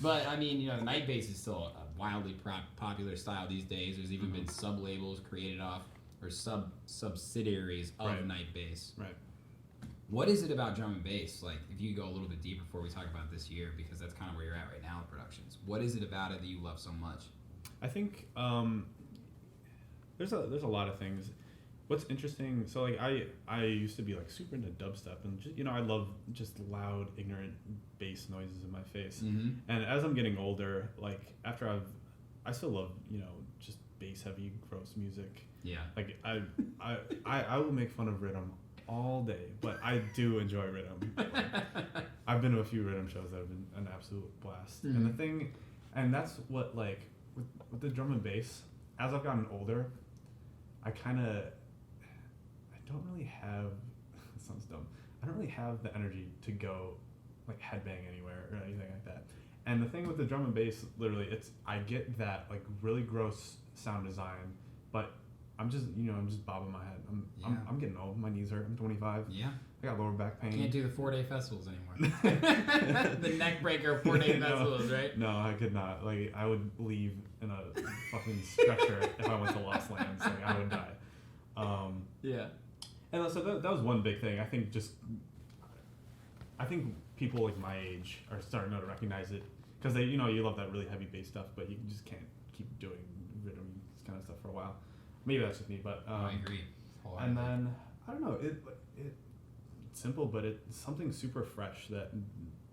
S3: But I mean, the night bass is still a wildly popular style these days. There's even been sub-labels created off, or subsidiaries of night bass.
S7: Right.
S3: What is it about drum and bass? Like, if you go a little bit deeper before we talk about this year, because that's kind of where you're at right now with productions. What is it about it that you love so much?
S7: I think there's a lot of things. What's interesting, so like I used to be like super into dubstep, and just, I love just loud, ignorant bass noises in my face. And as I'm getting older, like after I still love just bass heavy, gross music.
S3: Yeah.
S7: Like I will make fun of rhythm all day, but I do enjoy rhythm. Like, I've been to a few rhythm shows that have been an absolute blast. And the thing, and that's what like with the drum and bass, as I've gotten older, I don't really have, it sounds dumb, I don't really have the energy to go like headbang anywhere or anything like that. And the thing with the drum and bass, literally, I get that like really gross sound design, but I'm just bobbing my head. I'm getting old. My knees hurt. I'm 25.
S3: Yeah.
S7: I got lower back pain.
S3: Can't do the 4-day festivals anymore. The neck breaker 4-day festivals, right?
S7: No, I could not. Like, I would leave in a fucking stretcher if I went to Lost Lands. Like, I would die.
S3: Yeah.
S7: And so that was one big thing. I think people like my age are starting to recognize it because they, you love that really heavy bass stuff, but you just can't keep doing rhythm kind of stuff for a while. Maybe that's just me, but
S3: I agree.
S7: And then I don't know. It's simple, but it's something super fresh that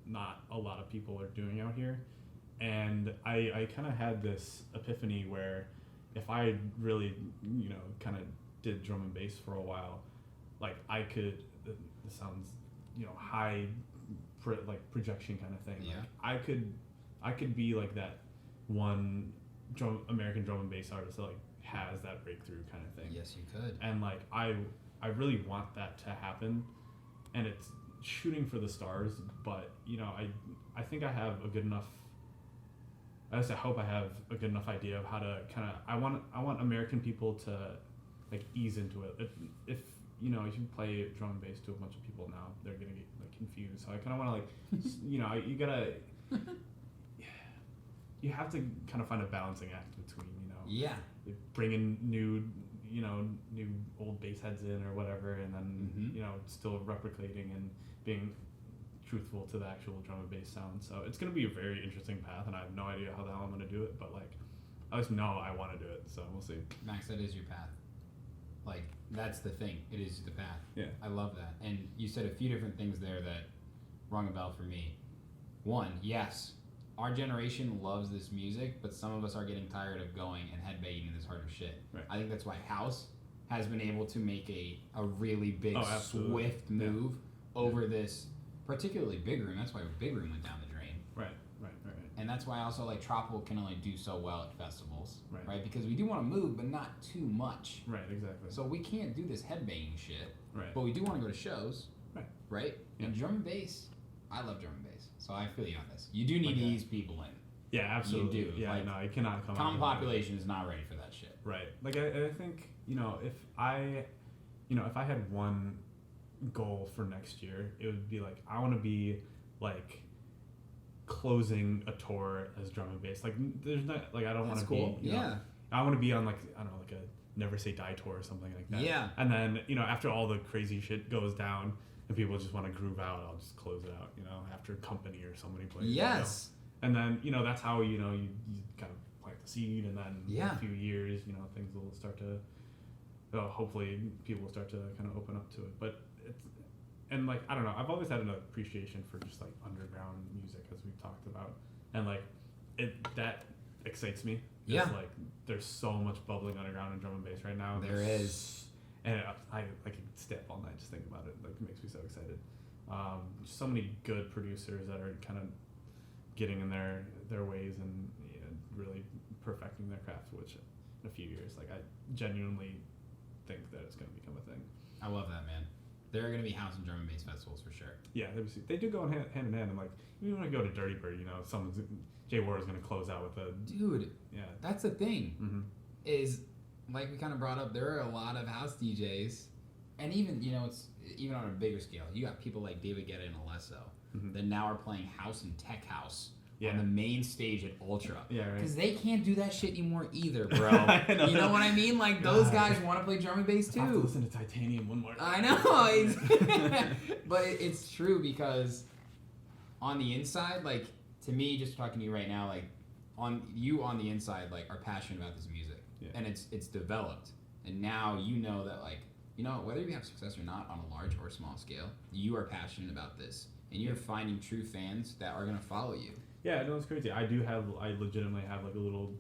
S7: not a lot of people are doing out here. And I kind of had this epiphany where if I really kind of did drum and bass for a while, like I could. This sounds high projection kind of thing.
S3: Yeah.
S7: Like I could be like that one American drum and bass artist that like has that breakthrough kind of thing.
S3: Yes, you could.
S7: And like I really want that to happen, and it's shooting for the stars. But I think I have a good enough. I hope I have a good enough idea of how to kind of. I want American people to like ease into it. If if you play drum and bass to a bunch of people now, they're gonna get like confused. So I kind of want to like you gotta. You have to kind of find a balancing act between bringing new old bass heads in or whatever, and then still replicating and being truthful to the actual drum and bass sound. So it's gonna be a very interesting path, and I have no idea how the hell I'm gonna do it, but like I just know I want to do it. So we'll see.
S3: Max, that is your path. Like that's the thing. It is the path.
S7: Yeah.
S3: I love that. And you said a few different things there that rung a bell for me. One, yes. Our generation loves this music, but some of us are getting tired of going and headbanging in this harder shit.
S7: Right.
S3: I think that's why house has been able to make a really big, swift move over this particularly big room. That's why big room went down the drain.
S7: Right.
S3: And that's why also like tropical can only do so well at festivals,
S7: right?
S3: Because we do want to move, but not too much.
S7: Right, exactly.
S3: So we can't do this headbanging shit.
S7: Right.
S3: But we do want to go to shows. Right.
S7: Yeah.
S3: And drum and bass, I love drum and bass, so I feel you on this. You do need to ease people in.
S7: Yeah, absolutely.
S3: You do.
S7: Yeah,
S3: like,
S7: no, you cannot come.
S3: Common population is not ready for that shit.
S7: Right. Like I think if I had one goal for next year, it would be like I want to be like closing a tour as drum and bass. Like there's not like I don't want to
S3: cool.
S7: be. I want to be on like I don't know like a Never Say Die tour or something like that.
S3: Yeah.
S7: And then after all the crazy shit goes down and people just want to groove out, I'll just close it out. After Company or somebody plays.
S3: Yes.
S7: And then that's how you kind of plant the seed, and then in a few years things will start to hopefully people will start to kind of open up to it. But and like I don't know, I've always had an appreciation for just like underground music, as we've talked about, and like that excites me.
S3: Yeah.
S7: It's like there's so much bubbling underground in drum and bass right now.
S3: There is.
S7: And I could stay up all night just think about it. Like it makes me so excited. So many good producers that are kind of getting in their ways and really perfecting their craft, which in a few years, like I genuinely think that it's going to become a thing.
S3: I love that, man. There are going to be house and drum and bass festivals for sure.
S7: Yeah, they do go hand in hand. I'm like, you want to go to Dirty Bird, Jay Ward is going to close out with a...
S3: Dude,
S7: yeah,
S3: that's the thing.
S7: Mm-hmm.
S3: Is, like we kind of brought up, there are a lot of house DJs And even, it's even on a bigger scale. You got people like David Guetta and Alesso that now are playing house and tech house on the main stage at Ultra.
S7: Yeah, right.
S3: Because they can't do that shit anymore either, bro. You know what I mean? Like, those guys want to play drum and bass too.
S7: I have to listen to Titanium one more time.
S3: I know. But it's true because on the inside, like, to me, just talking to you right now, like, on the inside, like, are passionate about this music. Yeah. And it's developed. And now you know that, like, whether you have success or not on a large or small scale, you are passionate about this. And you're finding true fans that are going to follow you.
S7: Yeah, no, it's crazy. I legitimately have, like, a little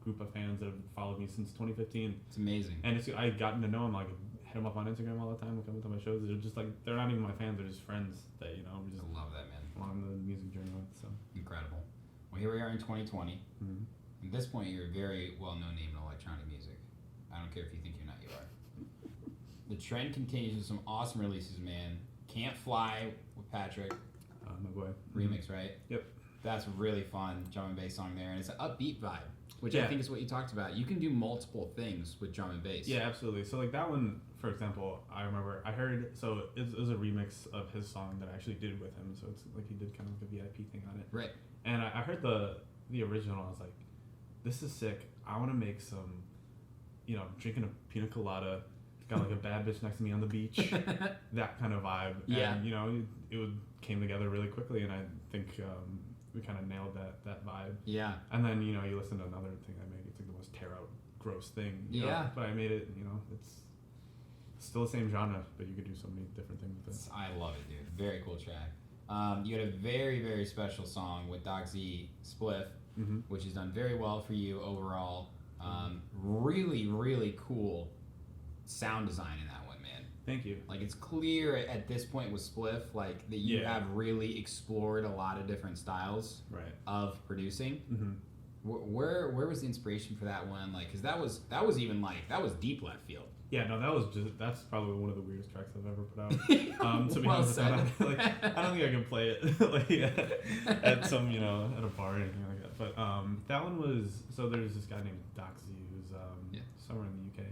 S7: group of fans that have followed me since 2015.
S3: It's amazing.
S7: And I've gotten to know them, like, hit them up on Instagram all the time, come to my shows. They're just, like, they're not even my fans, they're just friends that, we just
S3: I love that, man.
S7: along the music journey with, so.
S3: Incredible. Well, here we are in 2020. At this point, you're a very well-known name in electronic music. I don't care if you think you're not, you are. The trend continues with some awesome releases, man. Can't Fly with Patrick.
S7: My boy.
S3: Remix, right?
S7: Yep.
S3: That's really fun drum and bass song there, and it's an upbeat vibe, which I think is what you talked about. You can do multiple things with drum and bass.
S7: Yeah, absolutely. So, like, that one, for example, I remember I heard, so it was a remix of his song that I actually did with him, so it's like he did kind of like a VIP thing on it.
S3: Right.
S7: And I heard the original, I was like, this is sick. I want to make some, drinking a pina colada, got like a bad bitch next to me on the beach, that kind of vibe.
S3: Yeah.
S7: And, it came together really quickly, and I think we kind of nailed that vibe.
S3: Yeah.
S7: And then, you listen to another thing I make, it's like the most tear out, gross thing. You know? But I made it, it's still the same genre, but you could do so many different things with it.
S3: I love it, dude. Very cool track. You had a very, very special song with Doc Z, Spliff, which has done very well for you overall. Really, really cool sound design in that one, man.
S7: Thank you.
S3: Like, it's clear at this point with Spliff, like, that you have really explored a lot of different styles of producing. Where was the inspiration for that one? Like, because that was even like, that was deep left field.
S7: Yeah, no, that's probably one of the weirdest tracks I've ever put out. To be honest, I don't think I can play it like at some, at a bar or anything like that. But that one was, so there's this guy named Doc Z who's somewhere in the UK,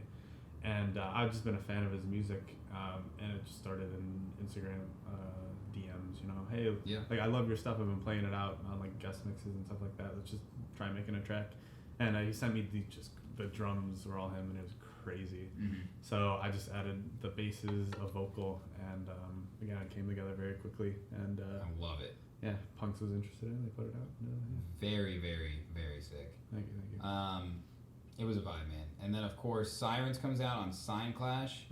S7: and I've just been a fan of his music, and it just started in Instagram DMs. Hey, like, I love your stuff. I've been playing it out on, like, guest mixes and stuff like that. Let's just try making a track. And he sent me the drums were all him, and it was crazy. So I just added the basses, a vocal, and again, it came together very quickly. And
S3: I love it.
S7: Yeah, Punks was interested in it. They put it out.
S3: Very, very, very sick.
S7: Thank you.
S3: It was a vibe, man. And then, of course, Sirens comes out on Sign Clash.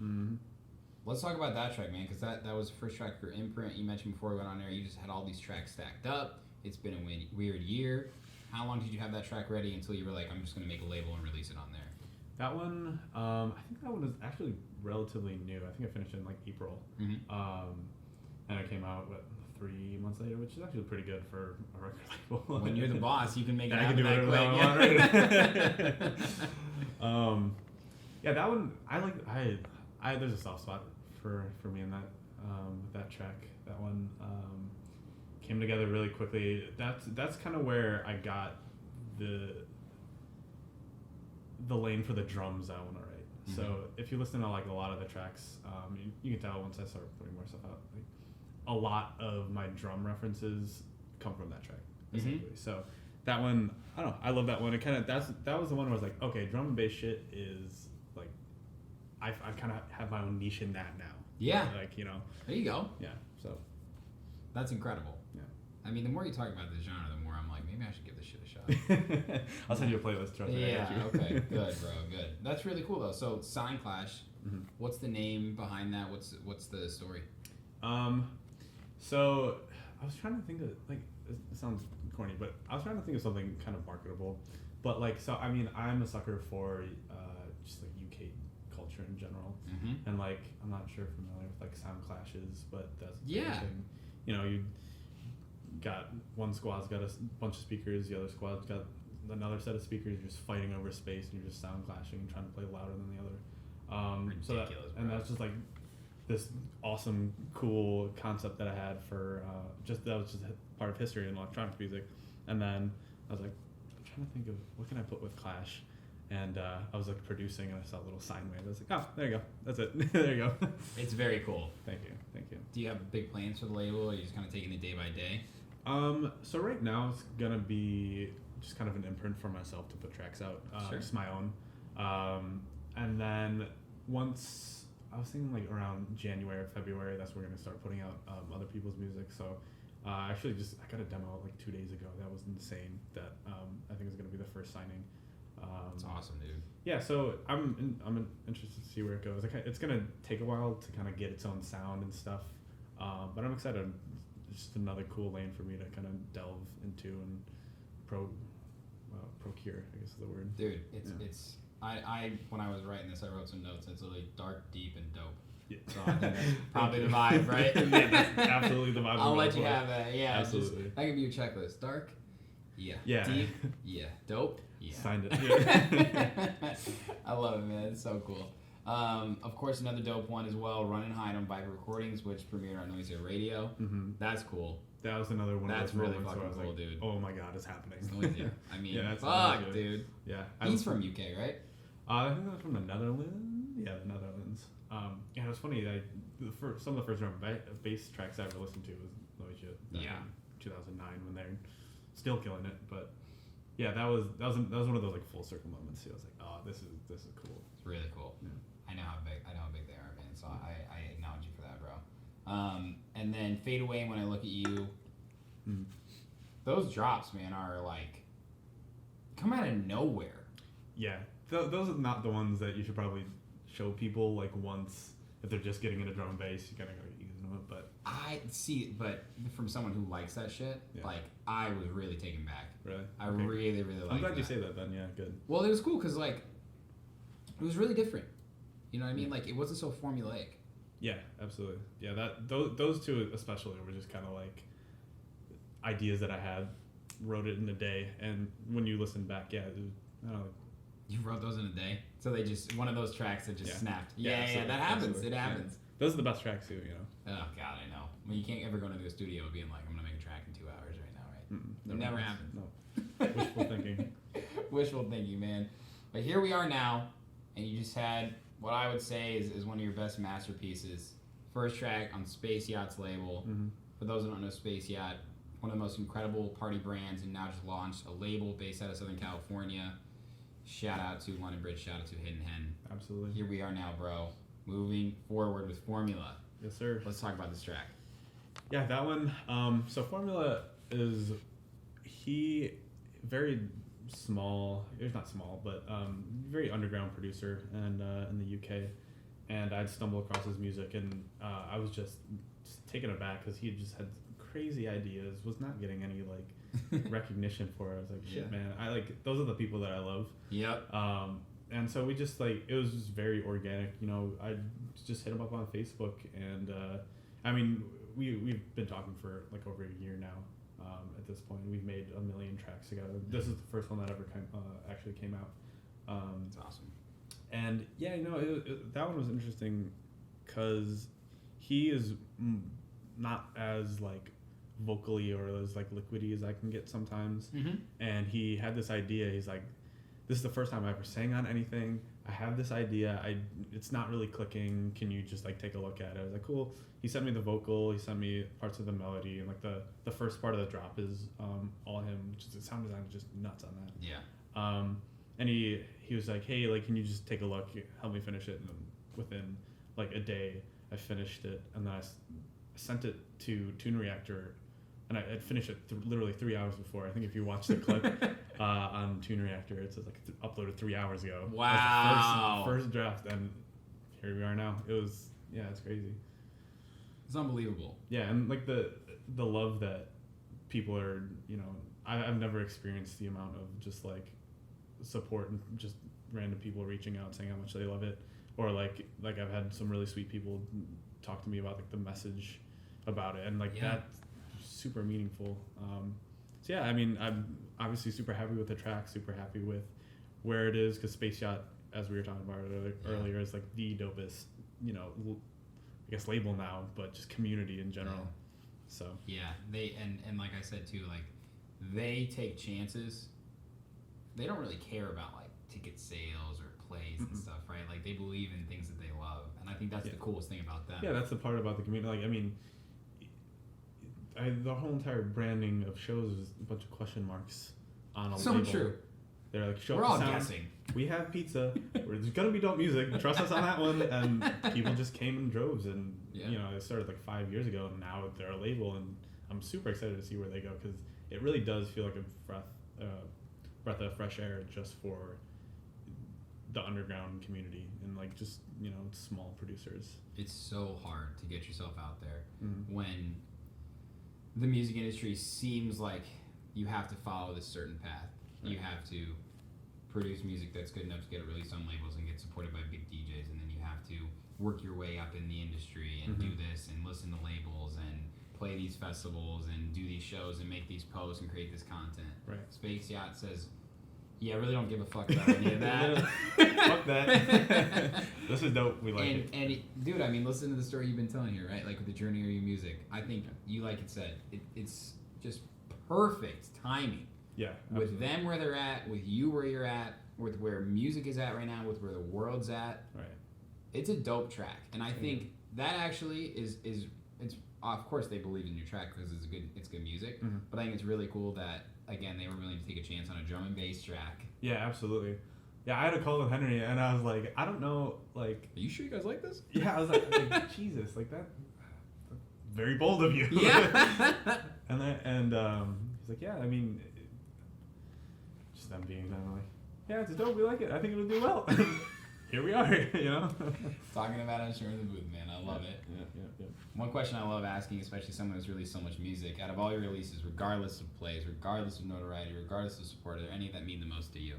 S3: Let's talk about that track, man, because that was the first track for Imprint. You mentioned before we went on there, you just had all these tracks stacked up. It's been a weird year. How long did you have that track ready until you were like, I'm just going to make a label and release it on there?
S7: That one, I think that one is actually relatively new. I think I finished it in, like, April. And it came out, 3 months later, which is actually pretty good for a record label.
S3: When you're the boss, you can make it
S7: happen
S3: that
S7: quick. Yeah, that one, I there's a soft spot for me in that track. That one came together really quickly. That's kind of where I got the lane for the drums I want to write. So if you listen to, like, a lot of the tracks, you can tell once I start putting more stuff out, like, a lot of my drum references come from that track, essentially. So that one, I don't know, I love that one. It kind of that was the one where I was like, okay, drum and bass shit is like, I kind of have my own niche in that now.
S3: Yeah.
S7: Like,
S3: There you go.
S7: Yeah. So
S3: that's incredible.
S7: Yeah.
S3: I mean, the more you talk about this genre, the more I'm like, maybe I should give this shit a shot.
S7: I'll send you a playlist. Trust me.
S3: Yeah. Okay. Good, bro. Good. That's really cool though. So Sign Clash. What's the name behind that? What's the story?
S7: So I was trying to think of, like, it sounds corny, but I was trying to think of something kind of marketable. But, like, so I mean, I'm a sucker for just, like, UK culture in general, and, like, I'm not sure familiar with, like, sound clashes, but that's the thing. You got one squad's got a bunch of speakers, the other squad's got another set of speakers. You're just fighting over space, and you're just sound clashing and trying to play louder than the other.
S3: Ridiculous,
S7: and that's just, like, this awesome, cool concept that I had for that was just part of history in electronic music. And then I was like, I'm trying to think of what can I put with Clash, And I was like producing, and I saw a little sine wave. I was like, oh, there you go. That's it. There you go.
S3: It's very cool.
S7: Thank you.
S3: Do you have big plans for the label, or are you just kind of taking it day by day?
S7: So right now it's gonna be just kind of an imprint for myself to put tracks out, just my own. And then once I was thinking like around January or February, that's when we're gonna start putting out other people's music. So actually, I got a demo like 2 days ago. That was insane. That I think is gonna be the first signing.
S3: That's awesome, dude.
S7: Yeah, so I'm interested to see where it goes. It's gonna take a while to kind of get its own sound and stuff, but I'm excited. It's just another cool lane for me to kind of delve into and procure, I guess is the word.
S3: Dude, it's I when I was writing this, I wrote some notes. It's literally dark, deep, and dope. Yeah. So I think that's probably the vibe, right?
S7: That's absolutely the vibe.
S3: I'll let you have that. Yeah,
S7: absolutely.
S3: That could be your checklist. Dark. Yeah. Deep. Yeah. Dope. Yeah.
S7: Signed it. Yeah.
S3: I love it, man. It's so cool. Of course, another dope one as well. Run and Hide on Vibe Recordings, which premiered on Noisier Radio.
S7: Mm-hmm.
S3: That's cool.
S7: That was another one.
S3: That's
S7: of those
S3: really
S7: moments
S3: fucking
S7: where I was
S3: cool,
S7: like,
S3: dude.
S7: Oh my god, it's happening.
S3: It's Noisier. I mean,
S7: yeah,
S3: fuck, dude.
S7: Yeah.
S3: He's from UK, right?
S7: I think that's from the Netherlands. Yeah, the Netherlands. Yeah, it was funny. Some of the first drum bass tracks I ever listened to was Noisier.
S3: Yeah.
S7: 2009 when they're still killing it, but. Yeah, that was one of those like full circle moments. I was like, oh, this is cool.
S3: It's really cool.
S7: Yeah.
S3: I know how big they are, man. So I acknowledge you for that, bro. And then Fade Away When I Look at You.
S7: Mm.
S3: Those drops, man, are like come out of nowhere.
S7: Yeah, those are not the ones that you should probably show people like once if they're just getting into drum and bass. You gotta go easy on it, but
S3: I see. But from someone who likes that shit, like I was really taken back.
S7: Really?
S3: I really liked
S7: I'm glad
S3: that.
S7: you say that then, yeah, good.
S3: Well, it was cool because, like, it was really different. You know what I mean? Like, it wasn't so formulaic.
S7: Yeah, absolutely. Yeah, those two especially were just kind of like ideas that I had, wrote it in a day, and when you listen back, yeah, it was, I don't know.
S3: You wrote those in a day? So they just, one of those tracks that just snapped. Yeah, that happens.
S7: Absolutely.
S3: It happens.
S7: Yeah. Those are the best tracks too, you know?
S3: Oh, God, I know. I mean, you can't ever go into a studio being like, I'm going to make a track in 2 hours right now, right? It never happens.
S7: No. Wishful thinking.
S3: Wishful thinking, man. But here we are now, and you just had what I would say is one of your best masterpieces. First track on Space Yacht's label.
S7: Mm-hmm.
S3: For those who don't know Space Yacht, one of the most incredible party brands, and now just launched a label based out of Southern California. Shout out to London Bridge, shout out to Hidden Hen.
S7: Absolutely.
S3: Here we are now, bro. Moving forward with Formula.
S7: Yes, sir.
S3: Let's talk about this track.
S7: Yeah, that one. So Formula is very small. He's not small, but very underground producer, and in the UK. And I'd stumbled across his music, and I was just taken aback because he had just had crazy ideas. Was not getting any like recognition for it. I was like, shit, man. I like those are the people that I love.
S3: Yep.
S7: And so we just like it was just very organic. You know, I just hit him up on Facebook, and I mean, we've been talking for like over a year now. At this point, we've made 1 million tracks together. This is the first one that ever actually came out.
S3: That's awesome.
S7: And yeah, you know, that one was interesting because he is not as like vocally or as like liquidy as I can get sometimes.
S3: Mm-hmm.
S7: And he had this idea. He's like, this is the first time I ever sang on anything. I have this idea. It's not really clicking. Can you just like take a look at it? I was like, cool. He sent me the vocal. He sent me parts of the melody, and like the first part of the drop is all him. Which is the sound design is just nuts on that.
S3: Yeah.
S7: And he was like, hey, like, can you just take a look, help me finish it? And then within like a day, I finished it, and then I sent it to Tune Reactor, and I had finished it literally 3 hours before. I think if you watch the clip on Tune Reactor, it says like uploaded 3 hours ago.
S3: Wow.
S7: That was the first draft, and here we are now. It's crazy.
S3: It's unbelievable.
S7: Yeah, and like the love that people are, you know, I've never experienced the amount of just like support and just random people reaching out saying how much they love it, or like I've had some really sweet people talk to me about like the message about it, and like that's super meaningful. So yeah, I mean, I'm obviously super happy with the track, super happy with where it is, because Space Yacht, as we were talking about earlier, is like the dopest, you know, I guess label now, but just community in general.
S3: Yeah.
S7: So
S3: yeah, they and like I said too, like they take chances. They don't really care about like to ticket sales or plays and stuff, right? Like they believe in things that they love, and I think that's the coolest thing about them.
S7: Yeah, that's the part about the community. Like, I mean, the whole entire branding of shows is a bunch of question marks on a label. So true. They're like, show
S3: We're
S7: up
S3: all
S7: the sound.
S3: guessing.
S7: We have pizza. There's gonna be dope music. Trust us on that one. And people just came in droves, and you know, it started like 5 years ago, and now they're a label, and I'm super excited to see where they go because it really does feel like a breath of fresh air just for the underground community and like just, you know, small producers.
S3: It's so hard to get yourself out there when the music industry seems like you have to follow this certain path. You have to produce music that's good enough to get released on labels and get supported by big DJs, and then you have to work your way up in the industry and do this and listen to labels and play these festivals and do these shows and make these posts and create this content.
S7: Right.
S3: Space Yacht says, yeah, I really don't give a fuck about any of that.
S7: Fuck that. This is dope. We like it.
S3: And dude, I mean, listen to the story you've been telling here, right? Like with the journey of your music. I think you, like it said, it's just perfect timing.
S7: Yeah. Absolutely.
S3: With them where they're at, with you where you're at, with where music is at right now, with where the world's at.
S7: Right.
S3: It's a dope track. And I think that actually is it's of course they believe in your track because it's good music. But I think it's really cool that again they were willing to take a chance on a drum and bass track.
S7: Yeah, absolutely. Yeah, I had a call with Henry and I was like, I don't know, like,
S3: are you sure you guys like this?
S7: Yeah, I was like Jesus, like that's very bold of you.
S3: Yeah.
S7: and he's like, yeah, I mean, just them being kind of like, yeah, it's dope, we like it. I think it'll do well. Here we are, you know.
S3: Talking about it, sharing the booth, man. I love it.
S7: Yeah.
S3: One question I love asking, especially someone who's released so much music, out of all your releases, regardless of plays, regardless of notoriety, regardless of support, are there any that mean the most to you?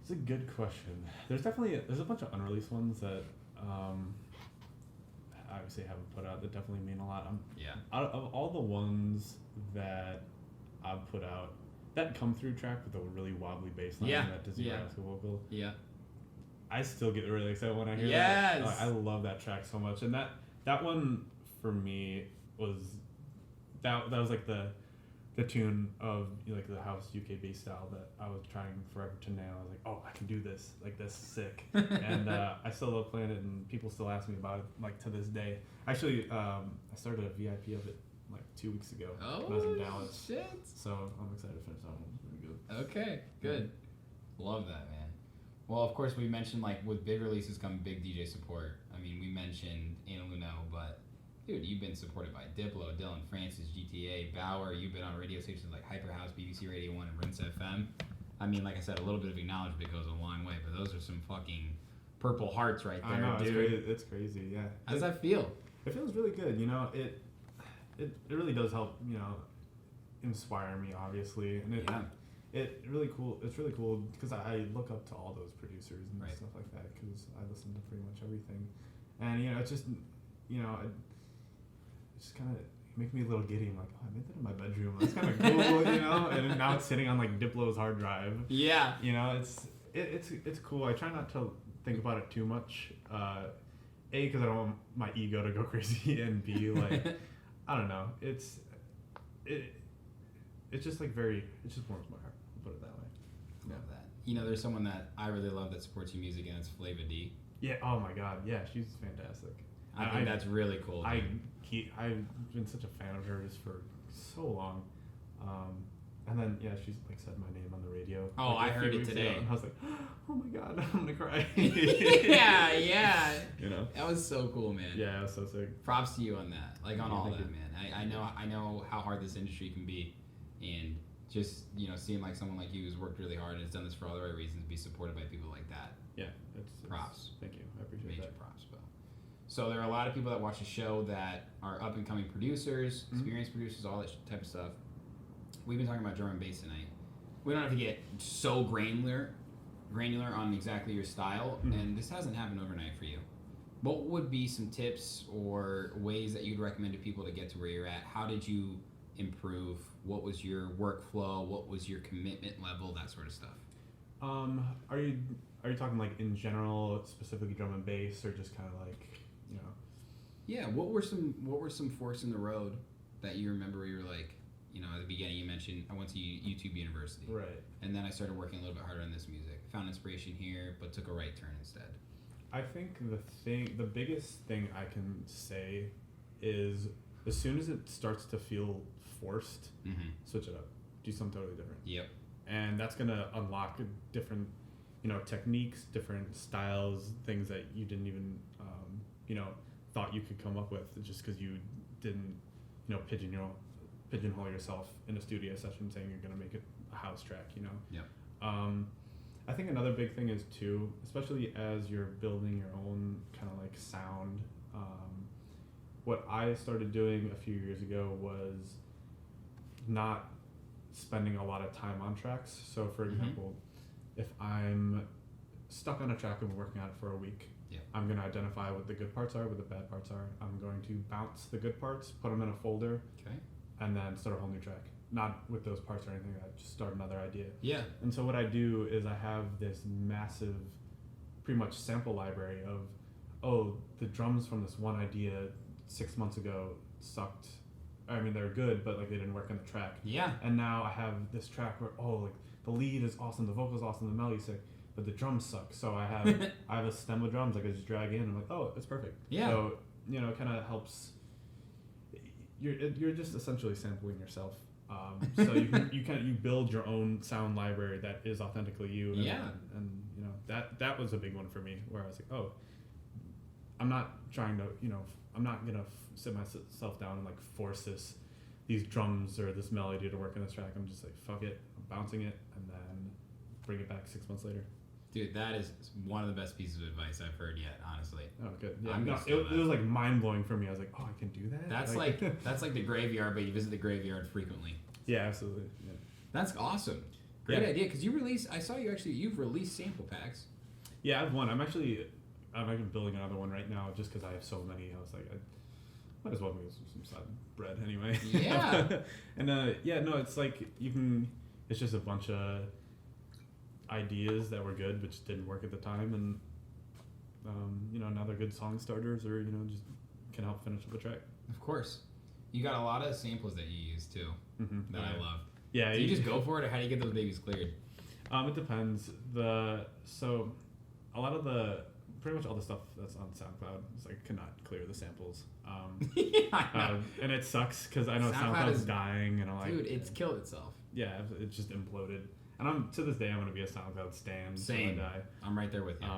S7: It's a good question. There's a bunch of unreleased ones that I obviously haven't put out that definitely mean a lot. Out of all the ones that I've put out, that come through track with a really wobbly bass line, that Dizzy Rascal vocal. Yeah. I still get really excited when I hear that. I love that track so much. And that one for me was that was like the tune of, you know, like the house UK bass style that I was trying forever to nail. I was like, oh, I can do this. Like, this is sick. And I still love playing it, and people still ask me about it, like, to this day. Actually, I started a VIP of it like 2 weeks ago when I was in Dallas.
S3: Shit.
S7: So I'm excited to finish that one. It's really good.
S3: Okay, good. Love that, man. Well, of course, we mentioned, like, with big releases come big DJ support. I mean, we mentioned Anna Luno, but, dude, you've been supported by Diplo, Dylan Francis, GTA, Bauer. You've been on radio stations like Hyperhouse, BBC Radio 1, and Rinse FM. I mean, like I said, a little bit of acknowledgement goes a long way, but those are some fucking purple hearts right there,
S7: I know,
S3: dude.
S7: It's crazy, yeah.
S3: How does that feel?
S7: It feels really good, you know. It really does help, you know, inspire me, obviously, and it's really cool because I look up to all those producers and stuff like that because I listen to pretty much everything, and you know, it's just, you know, it's just kind of make me a little giddy. I'm like, oh, I made that in my bedroom. That's kind of cool, you know. And now it's sitting on like Diplo's hard drive. Yeah, you know, it's cool. I try not to think about it too much. A, because I don't want my ego to go crazy, and B, like, I don't know. It's just like it just warms my heart. I'll put it that way.
S3: Love that. You know, there's someone that I really love that supports your music, and it's Flava D.
S7: Yeah. Oh my God. Yeah, she's fantastic.
S3: I think that's really cool. Dude.
S7: I've been such a fan of hers for so long. And then she's like said my name on the radio.
S3: Oh, like, I heard it today.
S7: And I was like, oh my God, I'm gonna cry.
S3: yeah.
S7: You know,
S3: that was so cool, man.
S7: Yeah, it was so sick.
S3: Props to you on that. Like on all that, man. I know how hard this industry can be, and just, you know, seeing like someone like you who's worked really hard and has done this for all the right reasons, be supported by people like that.
S7: Yeah, it's
S3: props.
S7: Thank you. I appreciate
S3: Major
S7: that.
S3: props, Bill. So there are a lot of people that watch the show that are up and coming producers, experienced producers, all that type of stuff. We've been talking about drum and bass tonight. We don't have to get so granular on exactly your style, and this hasn't happened overnight for you. What would be some tips or ways that you'd recommend to people to get to where you're at? How did you improve? What was your workflow? What was your commitment level? That sort of stuff.
S7: Are you talking like in general, specifically drum and bass, or just kind of like, you know?
S3: Yeah. What were some forks in the road that you remember where you were like, at the beginning you mentioned I went to YouTube University.
S7: Right.
S3: And then I started working a little bit harder on this music. Found inspiration here, but took a right turn instead.
S7: I think the biggest thing I can say is as soon as it starts to feel forced, switch it up. Do something totally different.
S3: Yep.
S7: And that's going to unlock different, techniques, different styles, things that you didn't even, thought you could come up with just because you didn't, pigeonhole yourself in a studio session saying you're going to make it a house track,
S3: Yep.
S7: I think another big thing is too, especially as you're building your own kind of like sound, what I started doing a few years ago was not spending a lot of time on tracks. So for example, if I'm stuck on a track and working on it for a week, I'm going to identify what the good parts are, what the bad parts are. I'm going to bounce the good parts, put them in a folder, and then start a whole new track. Not with those parts or anything like that, just start another idea.
S3: Yeah.
S7: And so what I do is I have this massive, pretty much sample library of, the drums from this one idea 6 months ago sucked. I mean, they're good, but like they didn't work on the track.
S3: Yeah.
S7: And now I have this track where, like the lead is awesome, the vocal's awesome, the melody's sick, but the drums suck. So I have a stem of drums I could just drag in and I'm like, oh, it's perfect.
S3: Yeah.
S7: So, it kind of helps. You're just essentially sampling yourself. So you build your own sound library that is authentically you. And that was a big one for me where I was like, oh, I'm not trying to, I'm not gonna sit myself down and like force these drums or this melody to work in this track. I'm just like, fuck it, I'm bouncing it and then bring it back 6 months later.
S3: Dude, that is one of the best pieces of advice I've heard yet, honestly.
S7: Oh, good. Yeah, it was like mind blowing for me. I was like, oh, I can do that.
S3: That's that's like the graveyard, but you visit the graveyard frequently.
S7: Yeah, absolutely. Yeah.
S3: That's awesome. Great idea, because I saw you've released sample packs.
S7: Yeah, I have one. I'm actually building another one right now just because I have so many. I was like, I might as well make some side bread anyway.
S3: Yeah.
S7: And it's like it's just a bunch of ideas that were good but just didn't work at the time, and now they're good song starters or just can help finish up a track.
S3: Of course. You got a lot of samples that you use too that I love.
S7: Yeah.
S3: Do you just go for it, or how do you get those babies cleared?
S7: It depends. So a lot of pretty much all the stuff that's on SoundCloud is like cannot clear the samples. And it sucks because I know SoundCloud's dying and I'm like,
S3: dude, it's killed itself.
S7: Yeah, it just imploded. And to this day I'm gonna be a SoundCloud stan.
S3: Same.
S7: Until I die.
S3: I'm right there with you.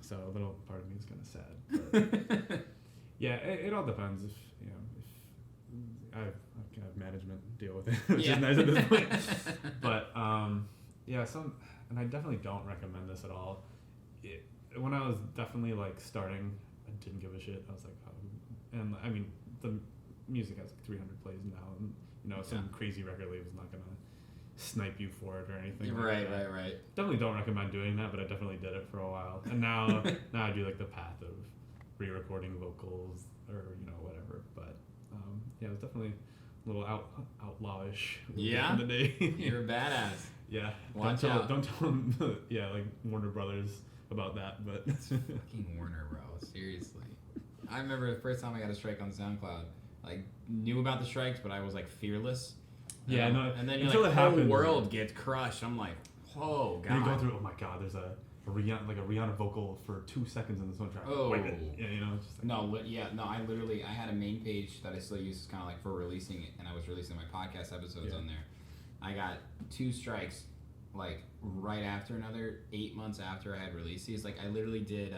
S7: So a little part of me is kind of sad. But yeah, it all depends. If I have management deal with it, which is nice at this point. But and I definitely don't recommend this at all. When I was definitely like starting, I didn't give a shit. I was like, oh, and I mean the music has like 300 plays now, and some crazy record label is not gonna snipe you for it or anything.
S3: Right.
S7: Definitely don't recommend doing that, but I definitely did it for a while, and now I do like the path of re-recording vocals or whatever. But it was definitely a little outlawish.
S3: Yeah,
S7: in the day.
S3: You're a badass.
S7: Yeah,
S3: Watch
S7: out. Don't tell them. Like Warner Brothers about that, but
S3: fucking Warner, bro. Seriously, I remember the first time I got a strike on SoundCloud. Like knew about the strikes, but I was like fearless.
S7: Yeah, no.
S3: And then you're like, the whole world gets crushed. I'm like, whoa, God.
S7: And you go through. Oh my God, there's a Rihanna vocal for 2 seconds in this one track.
S3: Oh,
S7: yeah, just like,
S3: I had a main page that I still use kind of like for releasing it, and I was releasing my podcast episodes on there. I got 2 strikes, like right after another 8 months after I had released these. Like I literally did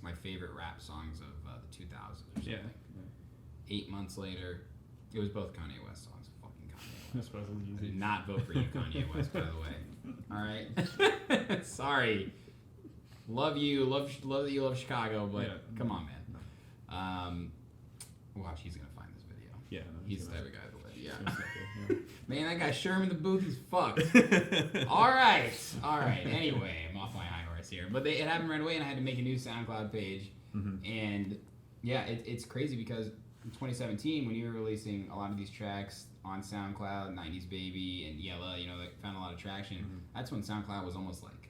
S3: my favorite rap songs of the 2000s or something.
S7: Yeah.
S3: 8 months later, it was both Kanye West songs. Fucking Kanye West. I did
S7: easy.
S3: not vote for you, Kanye West, by the way. All right. Sorry. Love you. Love that you love Chicago, but come on, man. Watch, he's gonna find this video.
S7: Yeah,
S3: he's the type of guy that would. Yeah. Man, that guy Sherman the Booth, he's fucked. All right. Anyway, I'm off my high horse here, but it happened right away, and I had to make a new SoundCloud page. And yeah, it's crazy because in 2017, when you were releasing a lot of these tracks on SoundCloud, 90s Baby and Yella, that found a lot of traction. That's when SoundCloud was almost like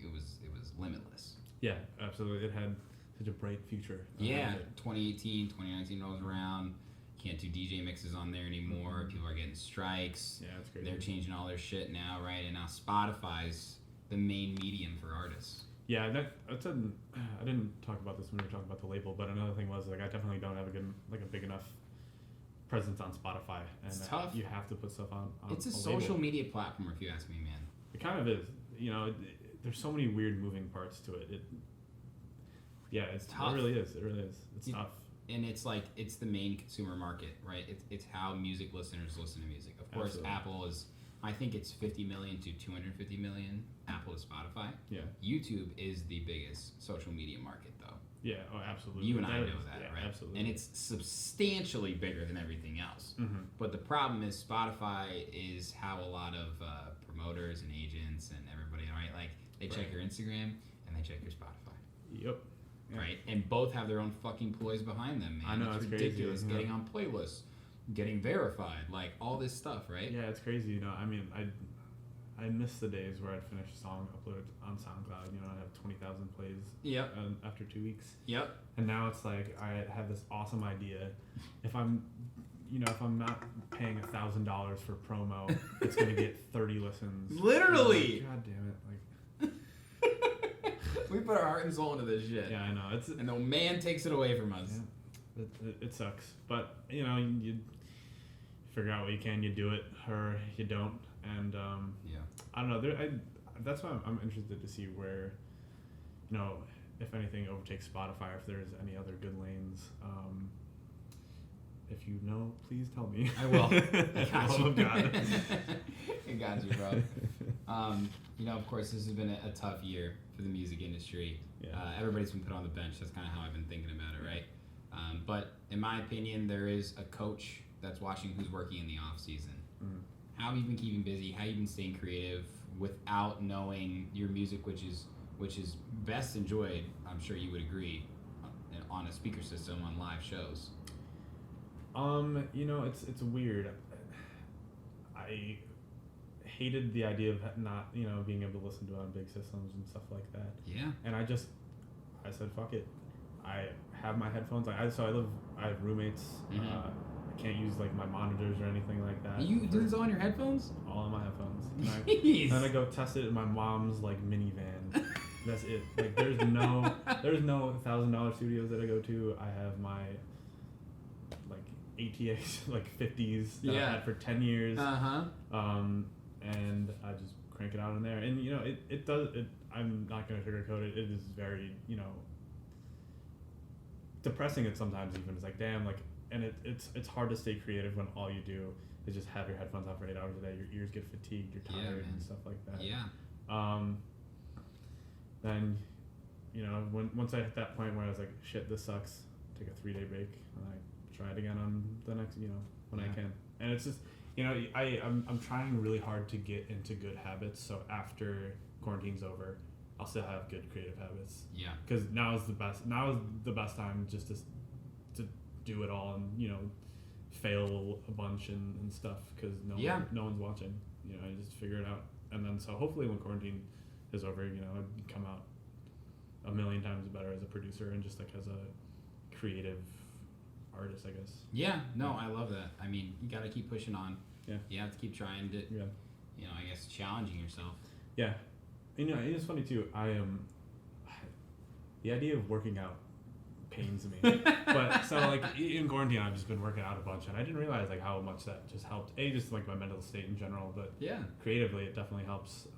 S3: it was limitless.
S7: Yeah, absolutely. It had such a bright future.
S3: 2018, 2019 rolls around. can't do DJ mixes on there anymore. People are getting strikes.
S7: Yeah, that's crazy.
S3: They're changing all their shit now, right? And now Spotify's the main medium for artists.
S7: Yeah, that's I didn't talk about this when we were talking about the label, but another thing was like I definitely don't have a big enough presence on Spotify, and
S3: It's tough.
S7: You have to put stuff on
S3: It's a
S7: label.
S3: social media platform, if you ask me, man.
S7: It kind of is. You know, there's so many weird moving parts to it. It's tough. It really is. It's tough.
S3: And it's like, it's the main consumer market, right? It's how music listeners listen to music. Of course,
S7: Absolutely.
S3: Apple is, I think it's 50 million to 250 million. Apple to Spotify.
S7: Yeah.
S3: YouTube is the biggest social media market, though.
S7: Yeah. Oh, absolutely.
S3: You and I know that,
S7: yeah,
S3: right?
S7: Absolutely.
S3: And it's substantially bigger than everything else.
S7: Mm-hmm.
S3: But the problem is Spotify is how a lot of promoters and agents and everybody, right? Like, they check your Instagram and they check your Spotify.
S7: Yep. Yeah.
S3: Right? And both have their own fucking ploys behind them, man.
S7: I know,
S3: it's
S7: it's crazy,
S3: ridiculous.
S7: yeah.
S3: Getting on playlists, getting verified, like all this stuff, right?
S7: Yeah, it's crazy. You know, I mean, I miss the days where I'd finish a song, upload it on SoundCloud, you know, I'd have 20,000 plays
S3: Yep.
S7: After 2 weeks.
S3: Yep.
S7: And now it's like I have this awesome idea. If I'm not paying $1,000 for promo, it's gonna get 30 listens.
S3: Literally.
S7: God damn it!
S3: We put our heart and soul into this shit.
S7: Yeah, I know.
S3: And the man takes it away from us.
S7: Yeah, it sucks. But you know, you figure out what you can. You do it, or you don't. And
S3: Yeah.
S7: I don't know. That's why I'm interested to see where, you know, if anything overtakes Spotify, if there's any other good lanes. If you know, please tell me.
S3: I will. I got you.
S7: Oh, God.
S3: I got you, bro. You know, of course, this has been a tough year for the music industry.
S7: Yeah.
S3: Everybody's been put on the bench. That's kind of how I've been thinking about it, right? But in my opinion, there is a coach that's watching who's working in the off season.
S7: Mm.
S3: How have you been keeping busy? How have you been staying creative without knowing your music, which is best enjoyed, I'm sure you would agree, on a speaker system on live shows?
S7: You know, it's weird. I hated the idea of not, you know, being able to listen to it on big systems and stuff like that.
S3: Yeah.
S7: And I said, fuck it. I have my headphones. I have roommates.
S3: Mm-hmm.
S7: I can't use like my monitors or anything like that.
S3: You do this all on your headphones?
S7: All on my headphones.
S3: Jeez.
S7: And I go test it in my mom's like minivan. That's it. Like there's no $1,000 studios that I go to. I have my like ATX like 50s that I had for 10 years. And I just crank it out in there. And you know, it does it. I'm not gonna sugarcoat it. It is very, you know, depressing. It sometimes even. It's like damn, like, and it's hard to stay creative when all you do is just have your headphones on for 8 hours a day. Your ears get fatigued. You're tired and stuff like that.
S3: Yeah.
S7: Then, you know, once I hit that point where I was like, shit, this sucks. Take a 3-day break and I try it again on the next, you know, when I can. And it's just, you know, I'm trying really hard to get into good habits. So after quarantine's over, I'll still have good creative habits. Yeah. Because now is the best time just to do it all and, you know, fail a bunch and stuff because no one's watching. You know, I just figure it out. And then so hopefully when quarantine is over, you know, I'd come out a million times better as a producer and just like as a creative artist, I guess.
S3: Yeah, no, I love that. I mean, you gotta keep pushing on.
S7: Yeah.
S3: You have to keep trying to, you know, I guess challenging yourself.
S7: Yeah. And, you know, it's funny too. The idea of working out pains me. But so like in quarantine, I've just been working out a bunch, and I didn't realize like how much that just helped. Just like my mental state in general, but creatively, it definitely helps.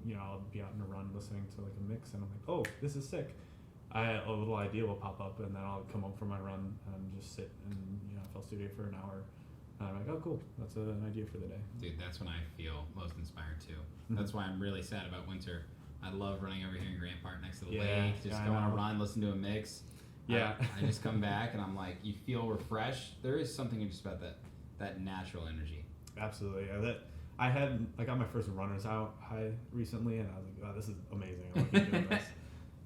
S7: You know, I'll be out on a run listening to like a mix, and I'm like, oh, this is sick. A little idea will pop up, and then I'll come home from my run and just sit in, you know, FL Studio for an hour. And I'm like, oh, cool. That's an idea for the day.
S3: Dude, that's when I feel most inspired too. That's why I'm really sad about winter. I love running over here in Grant Park next to the lake. Just go on a run, listen to a mix. Yeah. I just come back and I'm like, you feel refreshed. There is something just about that natural energy.
S7: Absolutely. Yeah, I got my first runner's out high recently, and I was like, wow, this is amazing. I want to keep doing this.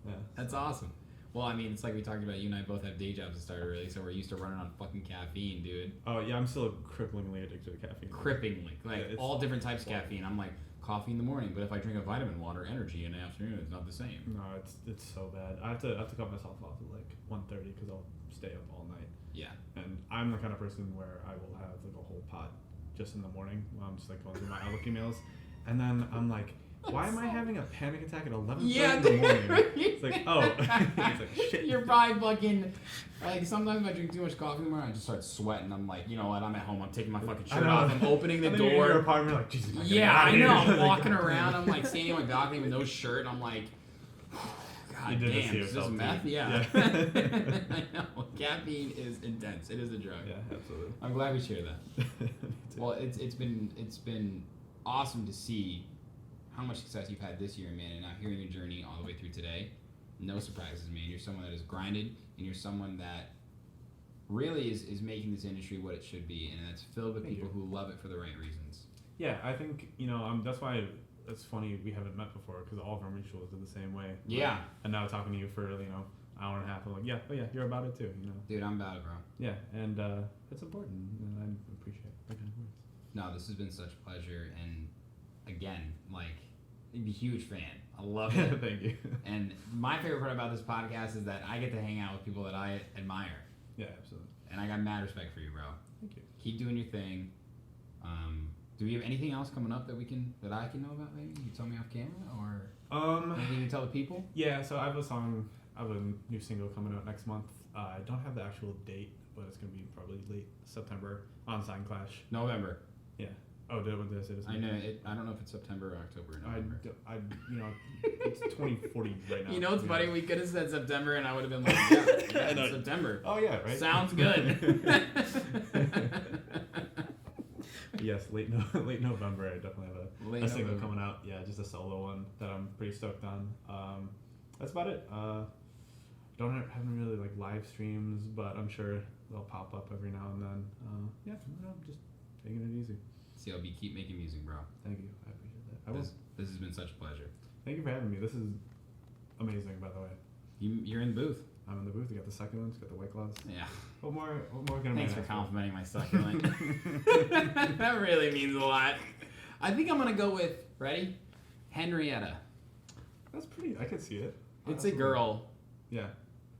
S7: Yeah.
S3: That's awesome. Well, I mean, it's like we talked about, you and I both have day jobs that start early, so we're used to running on fucking caffeine, dude.
S7: Oh, yeah, I'm still cripplingly addicted to caffeine.
S3: Cripplingly. Like, all different types of caffeine. I'm like, coffee in the morning, but if I drink a vitamin water energy in the afternoon, it's not the same.
S7: No, it's so bad. I have to cut myself off at like 1:30 because I'll stay up all night.
S3: Yeah.
S7: And I'm the kind of person where I will have like a whole pot just in the morning while I'm just like going through my Outlook emails, and then I'm like, why am I having a panic attack at 11:30 in the morning? It's like, oh, it's like shit.
S3: You're probably fucking like sometimes if I drink too much coffee in the morning, I just start sweating. I'm like, you know what? I'm at home. I'm taking my fucking shirt off. I'm opening the
S7: and then you're in your
S3: door.
S7: apartment, like, Jesus.
S3: Yeah, I know. I'm walking around. I'm like standing on my balcony with no shirt. And I'm like, God
S7: You did this
S3: damn,
S7: to
S3: is this
S7: yourself,
S3: meth?
S7: dude.
S3: Yeah.
S7: Yeah.
S3: I know. Caffeine is intense. It is a drug.
S7: Yeah, absolutely.
S3: I'm glad we share that. Well, it's been awesome to see how much success you've had this year, man, and now hearing your journey all the way through today. No surprises, man. You're someone that is grinded, and you're someone that really is making this industry what it should be, and that's filled with people who love it for the right reasons.
S7: Yeah, I think, that's why it's funny we haven't met before, because all of our mutuals are the same way.
S3: Yeah.
S7: And now talking to you for, hour and a half, I'm like, yeah, you're about it too,
S3: Dude, I'm about it, bro.
S7: Yeah, and it's important, and I appreciate the kind words.
S3: No, this has been such a pleasure, and again, like, I'm a huge fan. I love it.
S7: Thank you.
S3: And my favorite part about this podcast is that I get to hang out with people that I admire.
S7: Yeah, absolutely.
S3: And I got mad respect for you, bro.
S7: Thank you.
S3: Keep doing your thing. Do we have anything else coming up that I can know about? Maybe you tell me off camera, or anything you tell the people?
S7: Yeah. So I have a new single coming out next month. I don't have the actual date, but it's gonna be probably late September on Sign Clash.
S3: November.
S7: Yeah. Oh, did I say this?
S3: I know it. I don't know if it's September or October or November.
S7: It's 2040 right now.
S3: You know, it's funny. We could have said September, and I would have been like, yeah, it's September.
S7: Oh yeah, right.
S3: Sounds good.
S7: Yes, late November. I definitely have a single
S3: November.
S7: coming out. Yeah, just a solo one that I'm pretty stoked on. That's about it. Haven't really like live streams, but I'm sure they'll pop up every now and then. Yeah, just taking it easy.
S3: CLB, keep making music, bro.
S7: Thank you. I appreciate that.
S3: This has been such a pleasure.
S7: Thank you for having me. This is amazing, by the way.
S3: You're in the booth.
S7: I'm in the booth. We got the succulents, got the white gloves.
S3: Yeah.
S7: What more can I
S3: Thanks for
S7: ask for?
S3: complimenting my succulent. That really means a lot. I think I'm gonna go with Henrietta.
S7: That's pretty. I can see it.
S3: It's a girl,
S7: Yeah.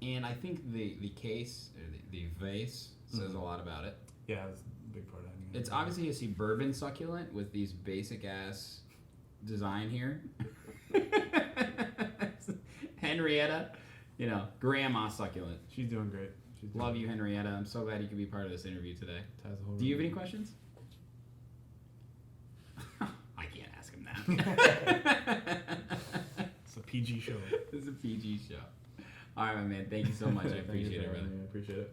S3: and I think the case or the vase says a lot about it.
S7: Yeah, that's a big part of it.
S3: It's obviously a suburban succulent with these basic ass design here. Henrietta, grandma succulent.
S7: She's doing great.
S3: Love you, Henrietta. I'm so glad you could be part of this interview today. Do you have any questions? I can't ask him that.
S7: It's a PG show.
S3: It's a PG show. All right, my man. Thank you so much. I appreciate it, brother.
S7: I appreciate it.